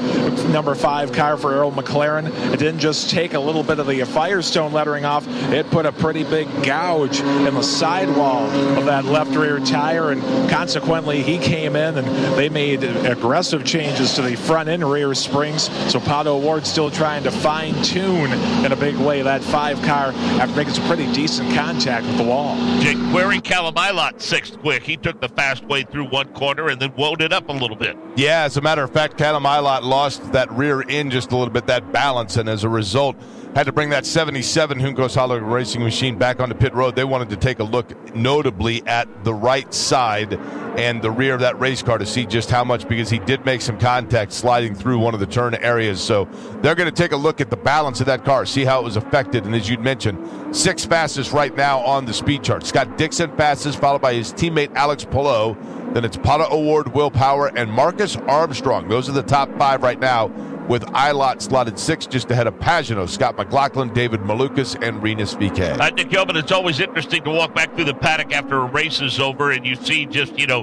number 5 car for Earl McLaren, it didn't just take a little bit of the Firestone lettering off, it put a pretty big gouge in the sidewall of that left rear tire, and consequently he came in and they made aggressive changes to the front and rear springs. So Pato O'Ward still trying to fine-tune in a big way that 5 car after making some pretty decent contact with the wall. Jake Query, Callum-Ilott 6th quick. He took the fast way through one corner and then wound it up a little bit. Yeah, as a matter of fact, Callum-Ilott lost that rear end just a little bit, that balance, and as a result had to bring that 77 Juncos Hollinger Racing machine back onto pit road. They wanted to take a look notably at the right side and the rear of that race car to see just how much, because he did make some contact sliding through one of the turn areas. So they're going to take a look at the balance of that car, see how it was affected. And as you'd mentioned, 6th fastest right now on the speed chart. Scott Dixon fastest, followed by his teammate Alex Palou. Then it's Pato O'Ward, Will Power, and Marcus Armstrong. Those are the top 5 right now, with Ilott slotted 6th, just ahead of Pagano, Scott McLaughlin, David Malukas, and Renus VK. Nick Yeoman, it's always interesting to walk back through the paddock after a race is over and you see just, the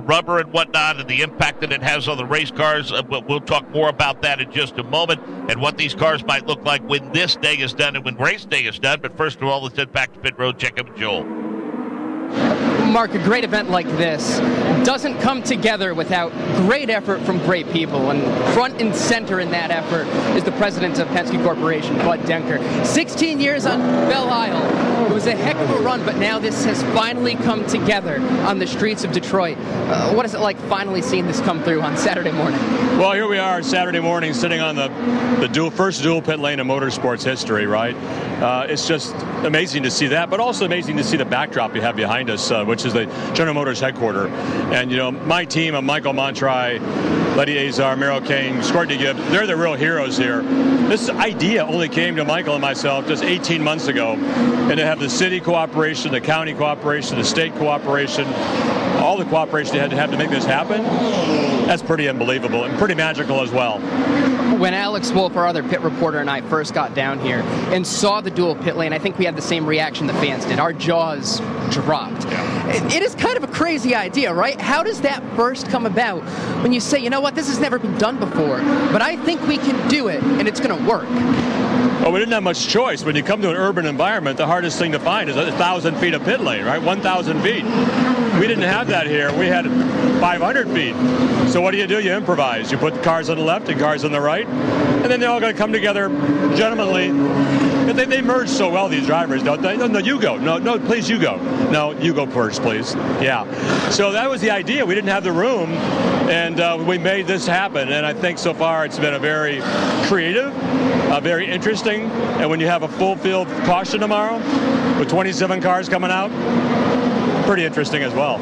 rubber and whatnot and the impact that it has on the race cars. We'll talk more about that in just a moment and what these cars might look like when this day is done and when race day is done. But first of all, let's head back to pit road, check out Joel. Mark, a great event like this doesn't come together without great effort from great people, and front and center in that effort is the president of Penske Corporation, Bud Denker. 16 years on Belle Isle. It was a heck of a run, but now this has finally come together on the streets of Detroit. What is it like finally seeing this come through on Saturday morning? Well, here we are Saturday morning sitting on the first dual pit lane in motorsports history, right? It's just amazing to see that, but also amazing to see the backdrop you have behind us, which is the General Motors headquarters. And, my team of Michael Montry, Letty Azar, Merrill King, Courtney Gibb, they're the real heroes here. This idea only came to Michael and myself just 18 months ago. And to have the city cooperation, the county cooperation, the state cooperation, all the cooperation you had to have to make this happen, that's pretty unbelievable and pretty magical as well. When Alex Wolff, our other pit reporter, and I first got down here and saw the dual pit lane, I think we had the same reaction the fans did. Our jaws dropped. Yeah. It is kind of a crazy idea, right? How does that first come about when you say, you know what, this has never been done before, but I think we can do it and it's going to work? Well, we didn't have much choice. When you come to an urban environment, the hardest thing to find is 1,000 feet of pit lane, right? 1,000 feet. We didn't have that here. We had 500 feet. So what do? You improvise. You put cars on the left and cars on the right. And then they're all going to come together gentlemanly. They merge so well, these drivers, don't they? No, you go. No, please, you go. No, you go first, please. Yeah. So that was the idea. We didn't have the room, and we made this happen. And I think so far it's been a very creative, very interesting. And when you have a full field caution tomorrow with 27 cars coming out, pretty interesting as well.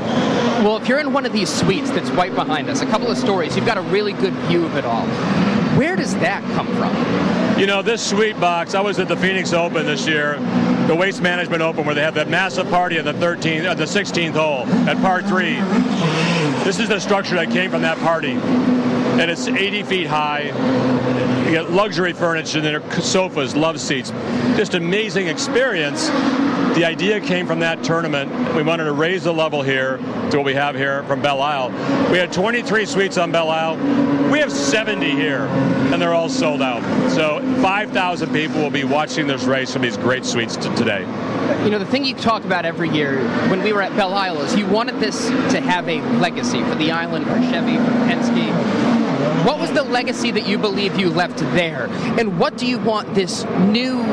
Well, if you're in one of these suites that's right behind us, a couple of stories, you've got a really good view of it all. Where does that come from? You know, this suite box, I was at the Phoenix Open this year, the Waste Management Open, where they have that massive party at the 16th hole at par 3. This is the structure that came from that party. And it's 80 feet high. You get luxury furniture, and there are sofas, love seats. Just amazing experience. The idea came from that tournament. We wanted to raise the level here to what we have here from Belle Isle. We had 23 suites on Belle Isle. We have 70 here, and they're all sold out. So 5,000 people will be watching this race from these great suites today. You know, the thing you talk about every year when we were at Belle Isle is you wanted this to have a legacy for the island, for Chevy, for Penske. What was the legacy that you believe you left there? And what do you want this new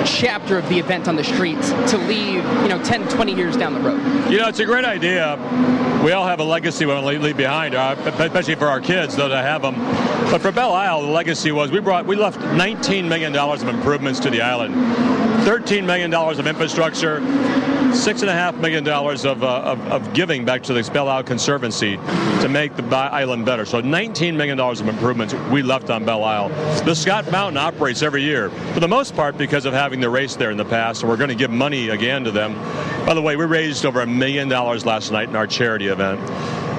chapter of the event on the streets to leave, 10, 20 years down the road? You know, it's a great idea. We all have a legacy we want to leave behind, especially for our kids, though, to have them. But for Belle Isle, the legacy was we left $19 million of improvements to the island, $13 million of infrastructure, $6.5 million of giving back to the Belle Isle Conservancy to make the island better. So $19 million of improvements we left on Belle Isle. The Scott Mountain operates every year, for the most part because of having the race there in the past, and we're going to give money again to them. By the way, we raised over $1 million last night in our charity event.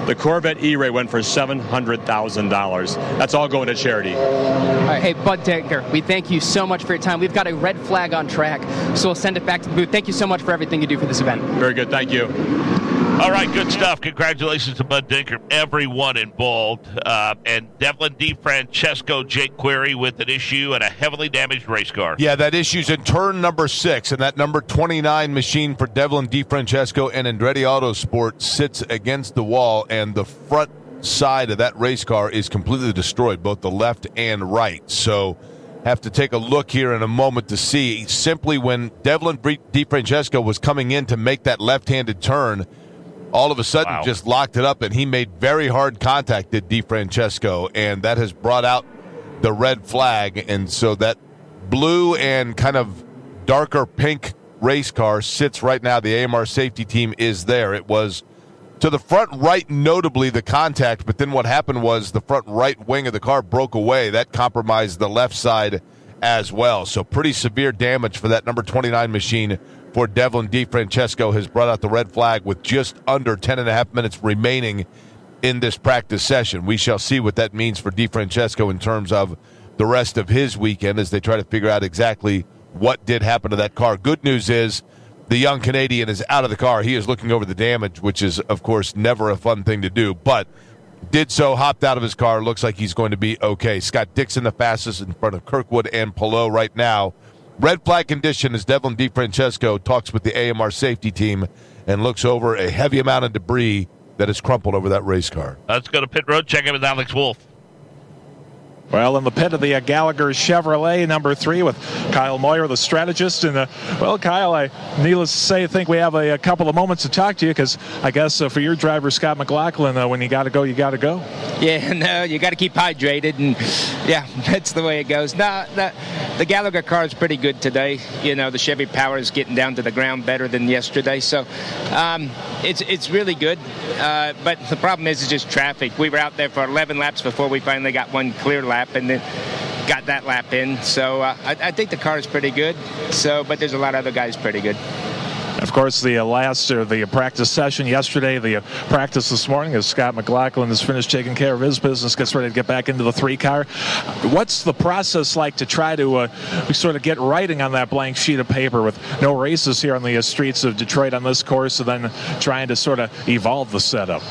The Corvette E-Ray went for $700,000. That's all going to charity. All right, hey, Bud Denker, we thank you so much for your time. We've got a red flag on track, so we'll send it back to the booth. Thank you so much for everything you do for this event. Very good. Thank you. All right, good stuff. Congratulations to Bud Dinker, everyone involved. And Devlin DeFrancesco, Jake Query with an issue and a heavily damaged race car. Yeah, that issue's in turn number 6, and that number 29 machine for Devlin DeFrancesco and Andretti Autosport sits against the wall, and the front side of that race car is completely destroyed, both the left and right. So have to take a look here in a moment to see. Simply when Devlin DeFrancesco was coming in to make that left-handed turn, all of a sudden just locked it up, and he made very hard contact, did DeFrancesco, and that has brought out the red flag. And so that blue and kind of darker pink race car sits right now. The AMR safety team is there. It was to the front right, notably the contact, but then what happened was the front right wing of the car broke away. That compromised the left side as well. So pretty severe damage for that number 29 machine for Devlin DeFrancesco has brought out the red flag with just under 10.5 minutes remaining in this practice session. We shall see what that means for DeFrancesco in terms of the rest of his weekend as they try to figure out exactly what did happen to that car. Good news is the young Canadian is out of the car. He is looking over the damage, which is, of course, never a fun thing to do, but did so, hopped out of his car. Looks like he's going to be okay. Scott Dixon, the fastest in front of Kirkwood and Palou right now. Red flag condition as Devlin DeFrancesco talks with the AMR safety team and looks over a heavy amount of debris that has crumpled over that race car. Let's go to pit road, check in with Alex Wolf. Well, in the pit of the Gallagher Chevrolet, number 3, with Kyle Moyer, the strategist. And, Kyle, needless to say, I think we have a couple of moments to talk to you because I guess for your driver, Scott McLaughlin, when you got to go, you got to go. Yeah, no, you got to keep hydrated. And, yeah, that's the way it goes. No, the Gallagher car is pretty good today. You know, the Chevy power is getting down to the ground better than yesterday. So it's really good. But the problem is just traffic. We were out there for 11 laps before we finally got one clear lap and then got that lap in. So I think the car is pretty good. But there's a lot of other guys pretty good. Of course, the practice session yesterday, the practice this morning, as Scott McLaughlin has finished taking care of his business, gets ready to get back into the 3 car. What's the process like to try to sort of get writing on that blank sheet of paper with no races here on the streets of Detroit on this course, and then trying to sort of evolve the setup?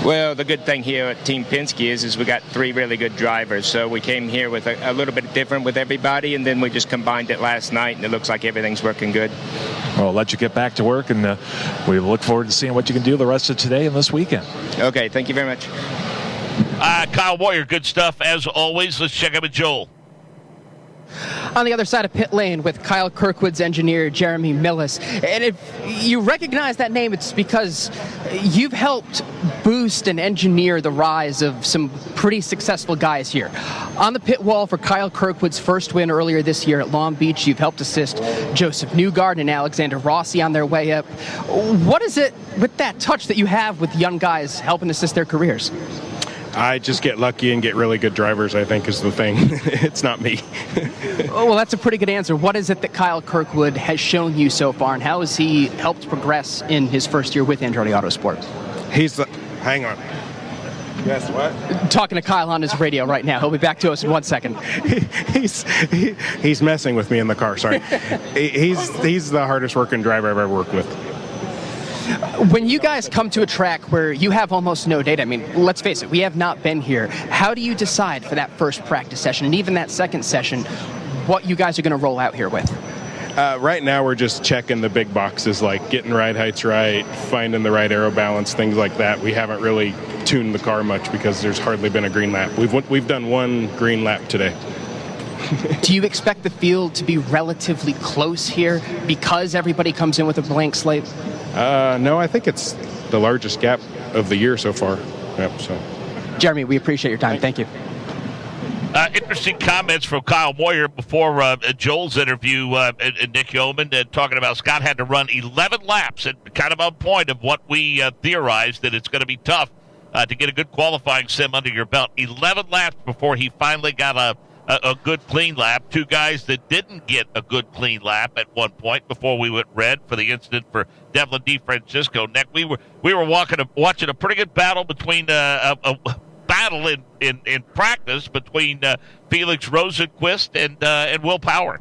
Well, the good thing here at Team Penske is we got 3 really good drivers. So we came here with a little bit different with everybody, and then we just combined it last night, and it looks like everything's working good. Well, I'll let you get back to work, and we look forward to seeing what you can do the rest of today and this weekend. Okay, thank you very much. Kyle Moyer, good stuff as always. Let's check out with Joel. On the other side of pit lane with Kyle Kirkwood's engineer, Jeremy Millis. And if you recognize that name, it's because you've helped boost and engineer the rise of some pretty successful guys here. On the pit wall for Kyle Kirkwood's first win earlier this year at Long Beach, you've helped assist Joseph Newgarden and Alexander Rossi on their way up. What is it with that touch that you have with young guys helping assist their careers? I just get lucky and get really good drivers, I think, is the thing. It's not me. Oh, well, that's a pretty good answer. What is it that Kyle Kirkwood has shown you so far, and how has he helped progress in his first year with Andretti Autosport? Hang on. Yes, what? Talking to Kyle on his radio right now. He'll be back to us in 1 second. He's messing with me in the car, sorry. He's the hardest working driver I've ever worked with. When you guys come to a track where you have almost no data, I mean, let's face it, we have not been here. How do you decide for that first practice session and even that second session what you guys are going to roll out here with? Right now we're just checking the big boxes like getting ride heights right, finding the right aero balance, things like that. We haven't really tuned the car much because there's hardly been a green lap. We've done one green lap today. Do you expect the field to be relatively close here because everybody comes in with a blank slate? No, I think it's the largest gap of the year so far. Yep, so. Jeremy, we appreciate your time. Thank you. Interesting comments from Kyle Moyer before Joel's interview, Nick Yeoman, talking about Scott had to run 11 laps, and kind of on point of what we theorized, that it's going to be tough to get a good qualifying sim under your belt. 11 laps before he finally got a good clean lap. Two guys that didn't get a good clean lap at one point before we went red for the incident for Devlin DeFrancisco. Nick, we were watching a pretty good battle between a battle in practice between Felix Rosenquist and Will Power.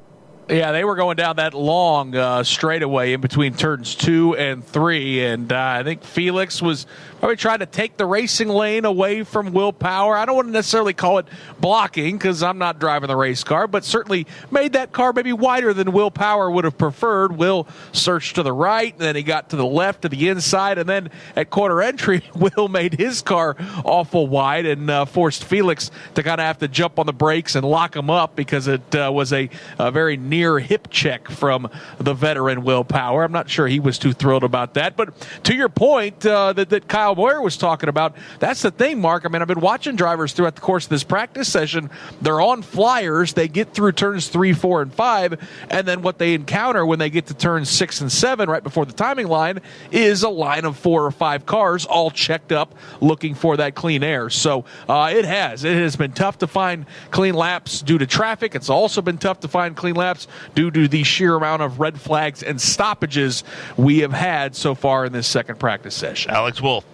Yeah, they were going down that long straightaway in between turns 2 and 3, and I think Felix was probably trying to take the racing lane away from Will Power. I don't want to necessarily call it blocking because I'm not driving the race car, but certainly made that car maybe wider than Will Power would have preferred. Will surged to the right, and then he got to the left to the inside, and then at quarter entry, Will made his car awful wide and forced Felix to kind of have to jump on the brakes and lock him up because it was a very near hip check from the veteran Will Power. I'm not sure he was too thrilled about that. But to your point that Kyle Moyer was talking about, that's the thing, Mark. I mean, I've been watching drivers throughout the course of this practice session. They're on flyers. They get through turns 3, 4, and 5, and then what they encounter when they get to turns 6 and 7 right before the timing line is a line of 4 or 5 cars all checked up looking for that clean air. So it has been tough to find clean laps due to traffic. It's also been tough to find clean laps due to the sheer amount of red flags and stoppages we have had so far in this second practice session. Alex Wolf.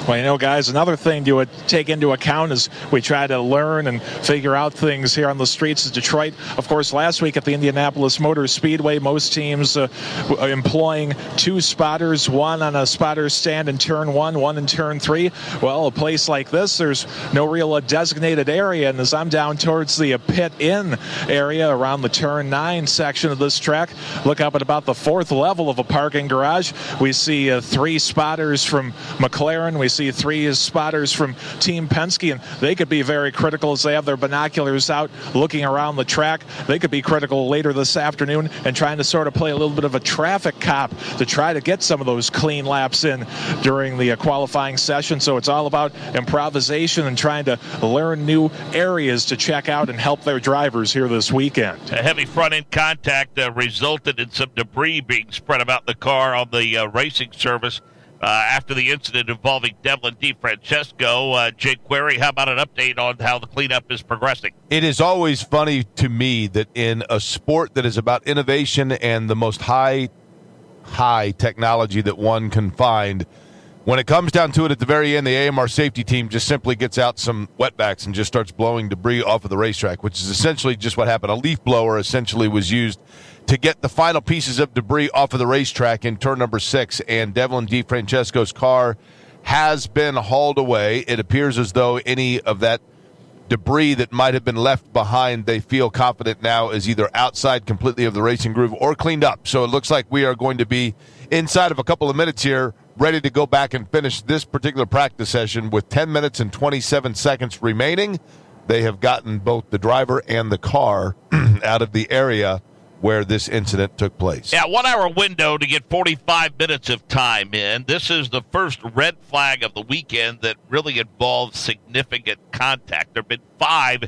Well, guys, another thing to take into account as we try to learn and figure out things here on the streets of Detroit. Of course, last week at the Indianapolis Motor Speedway, most teams employing 2 spotters, 1 on a spotter stand in turn 1, 1 in turn 3. Well, a place like this, there's no real designated area, and as I'm down towards the pit-in area around the turn 9 section of this track, look up at about the 4th level of a parking garage. We see 3 spotters from McLaren. We see 3 spotters from Team Penske, and they could be very critical as they have their binoculars out looking around the track. They could be critical later this afternoon and trying to sort of play a little bit of a traffic cop to try to get some of those clean laps in during the qualifying session. So it's all about improvisation and trying to learn new areas to check out and help their drivers here this weekend. A heavy front-end contact resulted in some debris being spread about the car on the racing service after the incident involving Devlin DeFrancisco. Jake Query, how about an update on how the cleanup is progressing? It is always funny to me that in a sport that is about innovation and the most high technology that one can find, when it comes down to it at the very end, the AMR safety team just simply gets out some wetbacks and just starts blowing debris off of the racetrack, which is essentially just what happened. A leaf blower essentially was used to get the final pieces of debris off of the racetrack in turn number 6, and Devlin DeFrancisco's car has been hauled away. It appears as though any of that debris that might have been left behind, they feel confident now is either outside completely of the racing groove or cleaned up. So it looks like we are going to be inside of a couple of minutes here ready to go back and finish this particular practice session with 10 minutes and 27 seconds remaining. They have gotten both the driver and the car out of the area where this incident took place. Yeah, 1 hour window to get 45 minutes of time in. This is the first red flag of the weekend that really involves significant contact. There have been 5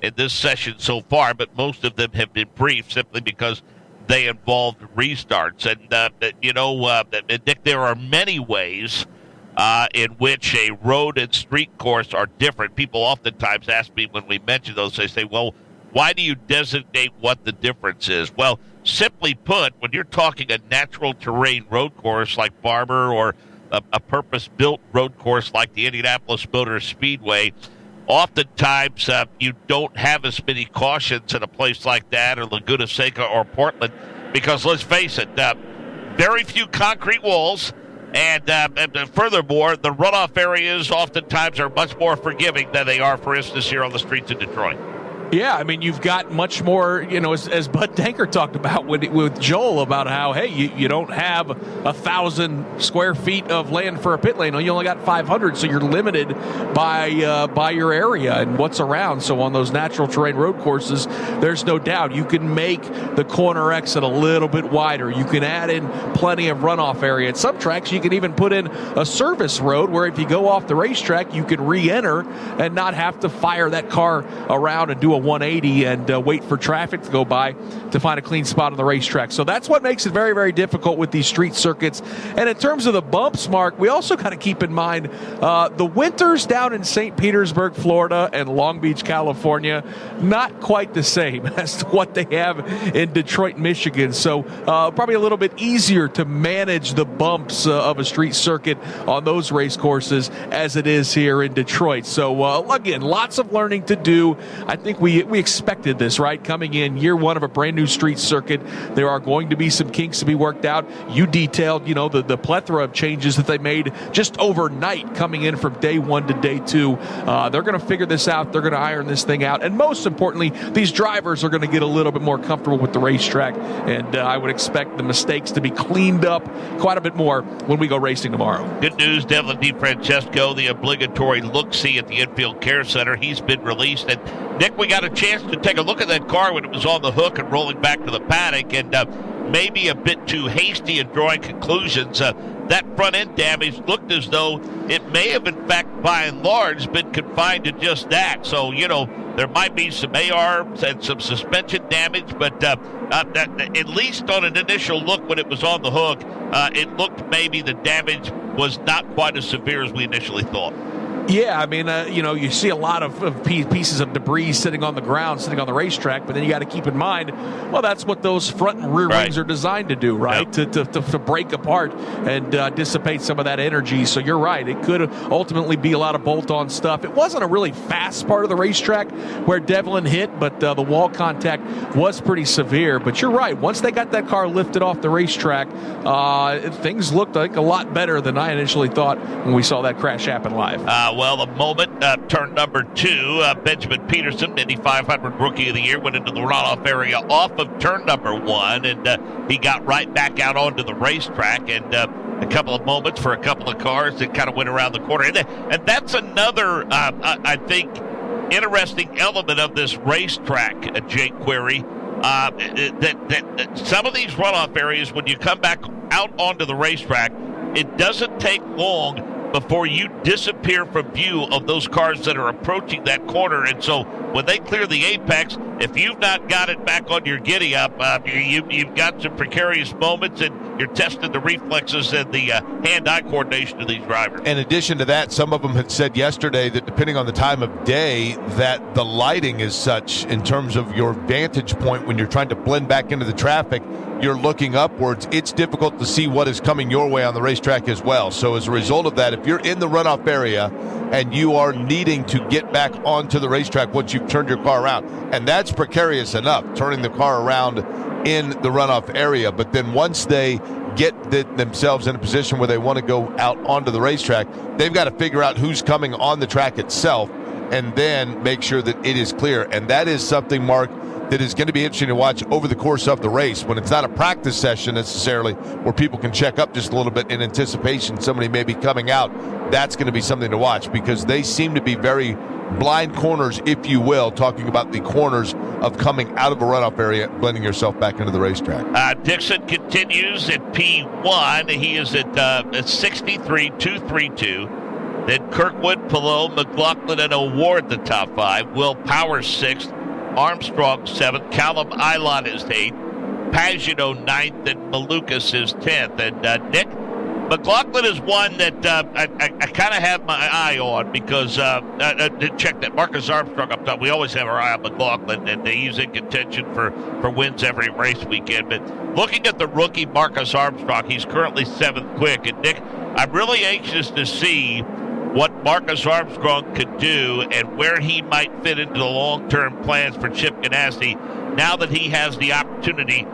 in this session so far, but most of them have been brief simply because they involved restarts. And, Nick, there are many ways in which a road and street course are different. People oftentimes ask me when we mention those, they say, well, why do you designate what the difference is? Well, simply put, when you're talking a natural terrain road course like Barber or a purpose-built road course like the Indianapolis Motor Speedway, oftentimes you don't have as many cautions in a place like that or Laguna Seca or Portland because, let's face it, very few concrete walls. And furthermore, the runoff areas oftentimes are much more forgiving than they are, for instance, here on the streets of Detroit. Yeah, I mean, you've got much more, as Bud Denker talked about with Joel about how, hey, you don't have 1,000 square feet of land for a pit lane. You only got 500, so you're limited by your area and what's around. So on those natural terrain road courses, there's no doubt you can make the corner exit a little bit wider. You can add in plenty of runoff area. At some tracks, you can even put in a service road where if you go off the racetrack, you can re-enter and not have to fire that car around and do a 180 and wait for traffic to go by to find a clean spot on the racetrack. So that's what makes it very, very difficult with these street circuits. And in terms of the bumps, Mark, we also got to keep in mind the winters down in St. Petersburg, Florida and Long Beach, California, not quite the same as to what they have in Detroit, Michigan. So probably a little bit easier to manage the bumps of a street circuit on those race courses as it is here in Detroit. So again, lots of learning to do. I think we expected this, right? Coming in year one of a brand new street circuit, there are going to be some kinks to be worked out. You detailed, the plethora of changes that they made just overnight coming in from day one to day two. They're going to figure this out. They're going to iron this thing out. And most importantly, these drivers are going to get a little bit more comfortable with the racetrack. And I would expect the mistakes to be cleaned up quite a bit more when we go racing tomorrow. Good news, Devlin DeFrancesco, the obligatory look-see at the Infield Care Center. He's been released. And Nick, we got a chance to take a look at that car when it was on the hook and rolling back to the paddock, and maybe a bit too hasty in drawing conclusions. That front end damage looked as though it may have, in fact, by and large, been confined to just that. So, there might be some AR and some suspension damage, but at least on an initial look when it was on the hook, it looked maybe the damage was not quite as severe as we initially thought. Yeah, I mean, you see a lot of pieces of debris sitting on the ground, sitting on the racetrack, but then you got to keep in mind, well, that's what those front and rear wings are designed to do, right? Yep. To break apart and dissipate some of that energy. So you're right. It could ultimately be a lot of bolt-on stuff. It wasn't a really fast part of the racetrack where Devlin hit, but the wall contact was pretty severe. But you're right. Once they got that car lifted off the racetrack, things looked like a lot better than I initially thought when we saw that crash happen live. Well, the moment, turn number 2, Benjamin Peterson, Indy 500 Rookie of the Year, went into the runoff area off of turn number 1, and he got right back out onto the racetrack, and a couple of moments for a couple of cars that kind of went around the corner. And that's another, I think, interesting element of this racetrack, Jake Query, that some of these runoff areas, when you come back out onto the racetrack, it doesn't take long before you disappear from view of those cars that are approaching that corner. And so when they clear the apex, if you've not got it back on your giddy-up, you've got some precarious moments, and you're testing the reflexes and the hand-eye coordination of these drivers. In addition to that, some of them had said yesterday that depending on the time of day, that the lighting is such in terms of your vantage point when you're trying to blend back into the traffic, you're looking upwards, it's difficult to see what is coming your way on the racetrack as well. So as a result of that, if you're in the runoff area and you are needing to get back onto the racetrack once you've turned your car around, and that's precarious enough, turning the car around in the runoff area, but then once they get themselves in a position where they want to go out onto the racetrack, they've got to figure out who's coming on the track itself and then make sure that it is clear. And that is something, Mark, that is going to be interesting to watch over the course of the race when it's not a practice session necessarily where people can check up just a little bit in anticipation somebody may be coming out. That's going to be something to watch because they seem to be very blind corners, if you will, talking about the corners of coming out of a runoff area, blending yourself back into the racetrack. Dixon continues at P1. He is at 63.232. Then Kirkwood, Palou, McLaughlin, and O'Ward the top 5. Will Power 6th. Armstrong 7th. Callum Eilon is 8th. Pagano 9th. And Malukas is 10th. And Nick, McLaughlin is one that I kind of have my eye on because check that. Marcus Armstrong up top. We always have our eye on McLaughlin, and he's in contention for wins every race weekend. But looking at the rookie Marcus Armstrong, he's currently 7th quick. And Nick, I'm really anxious to see what Marcus Armstrong could do and where he might fit into the long-term plans for Chip Ganassi now that he has the opportunity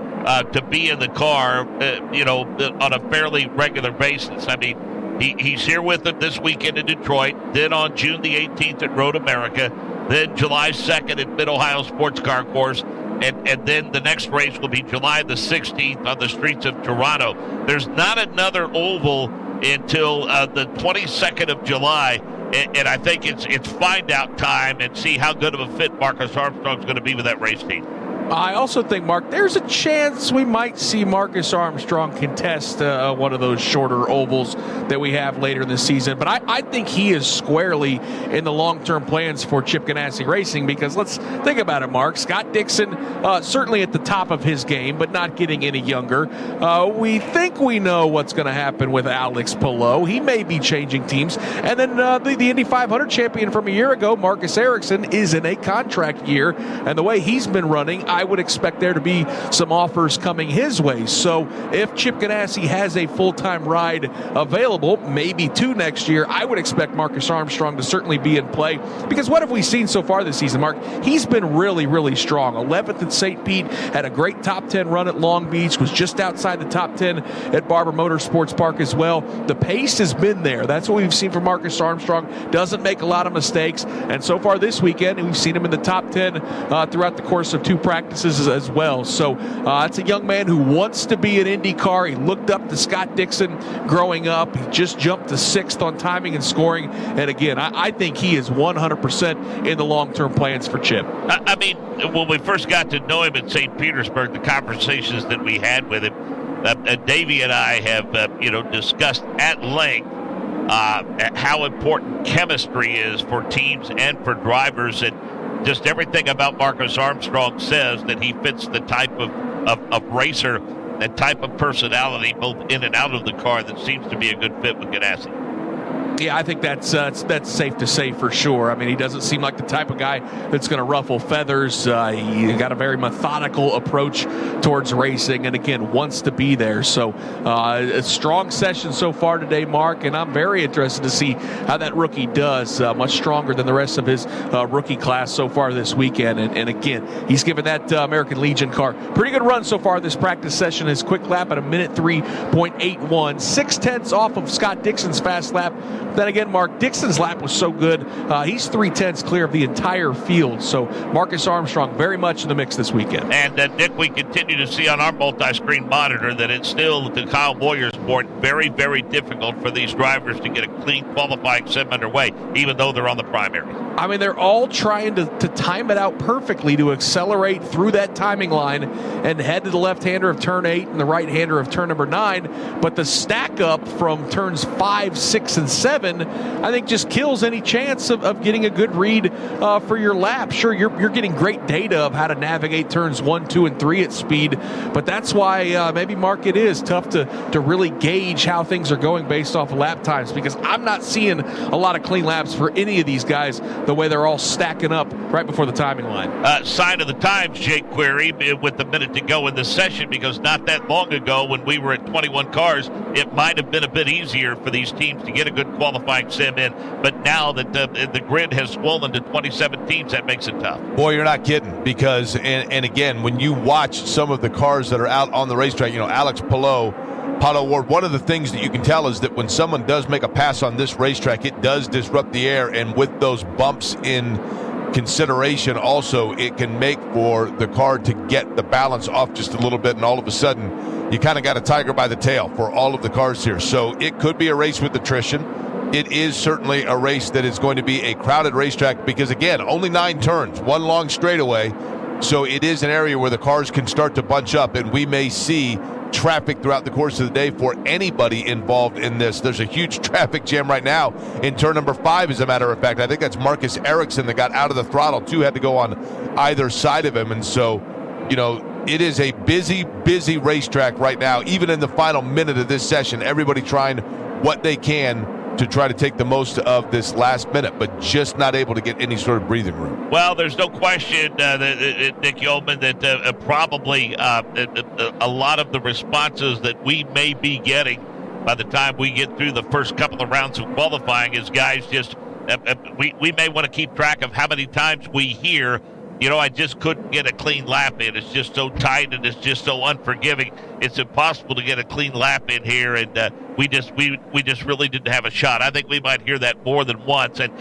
to be in the car, on a fairly regular basis. I mean, he's here with them this weekend in Detroit, then on June the 18th at Road America, then July 2nd at Mid-Ohio Sports Car Course, and then the next race will be July the 16th on the streets of Toronto. There's not another oval until the 22nd of July, and I think it's find out time and see how good of a fit Marcus Armstrong's going to be with that race team. I also think, Mark, there's a chance we might see Marcus Armstrong contest one of those shorter ovals that we have later in the season. But I think he is squarely in the long-term plans for Chip Ganassi Racing because let's think about it, Mark. Scott Dixon, certainly at the top of his game, but not getting any younger. We think we know what's going to happen with Alex Palou. He may be changing teams. And then the Indy 500 champion from a year ago, Marcus Ericsson, is in a contract year. And the way he's been running, I would expect there to be some offers coming his way. So if Chip Ganassi has a full-time ride available, maybe 2 next year, I would expect Marcus Armstrong to certainly be in play. Because what have we seen so far this season, Mark? He's been really, really strong. 11th at St. Pete, had a great top 10 run at Long Beach, was just outside the top 10 at Barber Motorsports Park as well. The pace has been there. That's what we've seen from Marcus Armstrong. Doesn't make a lot of mistakes. And so far this weekend, we've seen him in the top 10 throughout the course of 2 practices as well. So it's a young man who wants to be an IndyCar. He looked up to Scott Dixon growing up. He just jumped to 6th on timing and scoring. And again, I think he is 100% in the long-term plans for Chip. I mean, when we first got to know him in St. Petersburg, the conversations that we had with him, Davey and I have discussed at length how important chemistry is for teams and for drivers, and just everything about Marcus Armstrong says that he fits the type of racer, that type of personality, both in and out of the car, that seems to be a good fit with Ganassi. Yeah, I think that's safe to say for sure. I mean, he doesn't seem like the type of guy that's going to ruffle feathers. He got a very methodical approach towards racing, and again, wants to be there. So a strong session so far today, Mark, and I'm very interested to see how that rookie does. Much stronger than the rest of his rookie class so far this weekend. And again, he's given that American Legion car pretty good run so far this practice session. His quick lap at a minute 3.81, 0.6 off of Scott Dixon's fast lap. Then again, Mark, Dixon's lap was so good, he's 0.3 clear of the entire field. So Marcus Armstrong very much in the mix this weekend. And Nick, we continue to see on our multi-screen monitor that it's still, to Kyle Boyer's point, very, very difficult for these drivers to get a clean qualifying sim underway, even though they're on the primary. I mean, they're all trying to time it out perfectly to accelerate through that timing line and head to the left-hander of turn 8 and the right-hander of turn number 9. But the stack up from turns 5, 6, and 7, I think just kills any chance of getting a good read for your lap. Sure, you're getting great data of how to navigate turns 1, 2, and 3 at speed, but that's why maybe, Mark, it is tough to really gauge how things are going based off of lap times, because I'm not seeing a lot of clean laps for any of these guys the way they're all stacking up right before the timing line. Sign of the times, Jake Query, with the minute to go in the session, because not that long ago when we were at 21 cars, it might have been a bit easier for these teams to get a good qualifying sim in, but now that the grid has swollen to 27 teams, that makes it tough. Boy, you're not kidding, because, and again, when you watch some of the cars that are out on the racetrack, Alex Palou, Ward, one of the things that you can tell is that when someone does make a pass on this racetrack, it does disrupt the air, and with those bumps in consideration also it can make for the car to get the balance off just a little bit, and all of a sudden you kind of got a tiger by the tail for all of the cars here. So it could be a race with attrition. It is certainly a race that is going to be a crowded racetrack because, again, only 9 turns, one long straightaway. So it is an area where the cars can start to bunch up, and we may see traffic throughout the course of the day for anybody involved in this. There's a huge traffic jam right now in turn number 5, as a matter of fact. I think that's Marcus Ericsson that got out of the throttle. 2 had to go on either side of him. And so, it is a busy, busy racetrack right now. Even in the final minute of this session, everybody trying what they can to try to take the most of this last minute, but just not able to get any sort of breathing room. Well, there's no question, Nick Yeoman, that probably a lot of the responses that we may be getting by the time we get through the first couple of rounds of qualifying is guys just we may want to keep track of how many times we hear, I just couldn't get a clean lap in. It's just so tight and it's just so unforgiving. It's impossible to get a clean lap in here, and we just really didn't have a shot. I think we might hear that more than once. And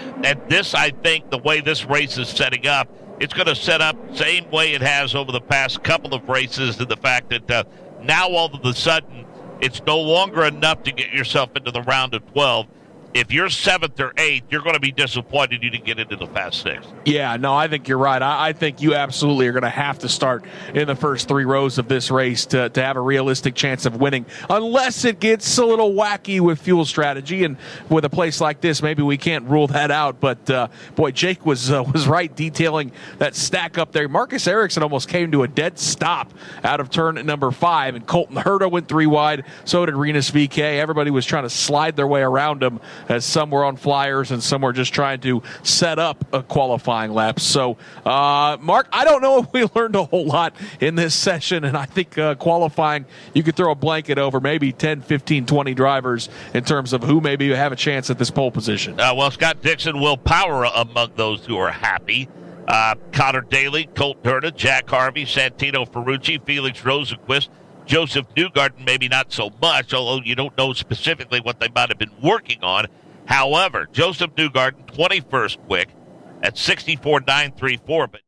this, I think, the way this race is setting up, it's going to set up the same way it has over the past couple of races, and the fact that now all of a sudden it's no longer enough to get yourself into the round of 12. If you're 7th or 8th, you're going to be disappointed you didn't get into the Fast 6. Yeah, no, I think you're right. I think you absolutely are going to have to start in the first 3 rows of this race to have a realistic chance of winning, unless it gets a little wacky with fuel strategy. And with a place like this, maybe we can't rule that out. But, boy, Jake was right detailing that stack up there. Marcus Ericsson almost came to a dead stop out of turn number 5, and Colton Herta went 3 wide. So did Renus VK. Everybody was trying to slide their way around him, as some were on flyers and some were just trying to set up a qualifying lap. So, Mark, I don't know if we learned a whole lot in this session, and I think qualifying, you could throw a blanket over maybe 10, 15, 20 drivers in terms of who maybe have a chance at this pole position. Well, Scott Dixon will power among those who are happy. Connor Daly, Colton Herta, Jack Harvey, Santino Ferrucci, Felix Rosenquist, Joseph Newgarden, maybe not so much, although you don't know specifically what they might have been working on. However, Joseph Newgarden, 21st quick at 64.934, but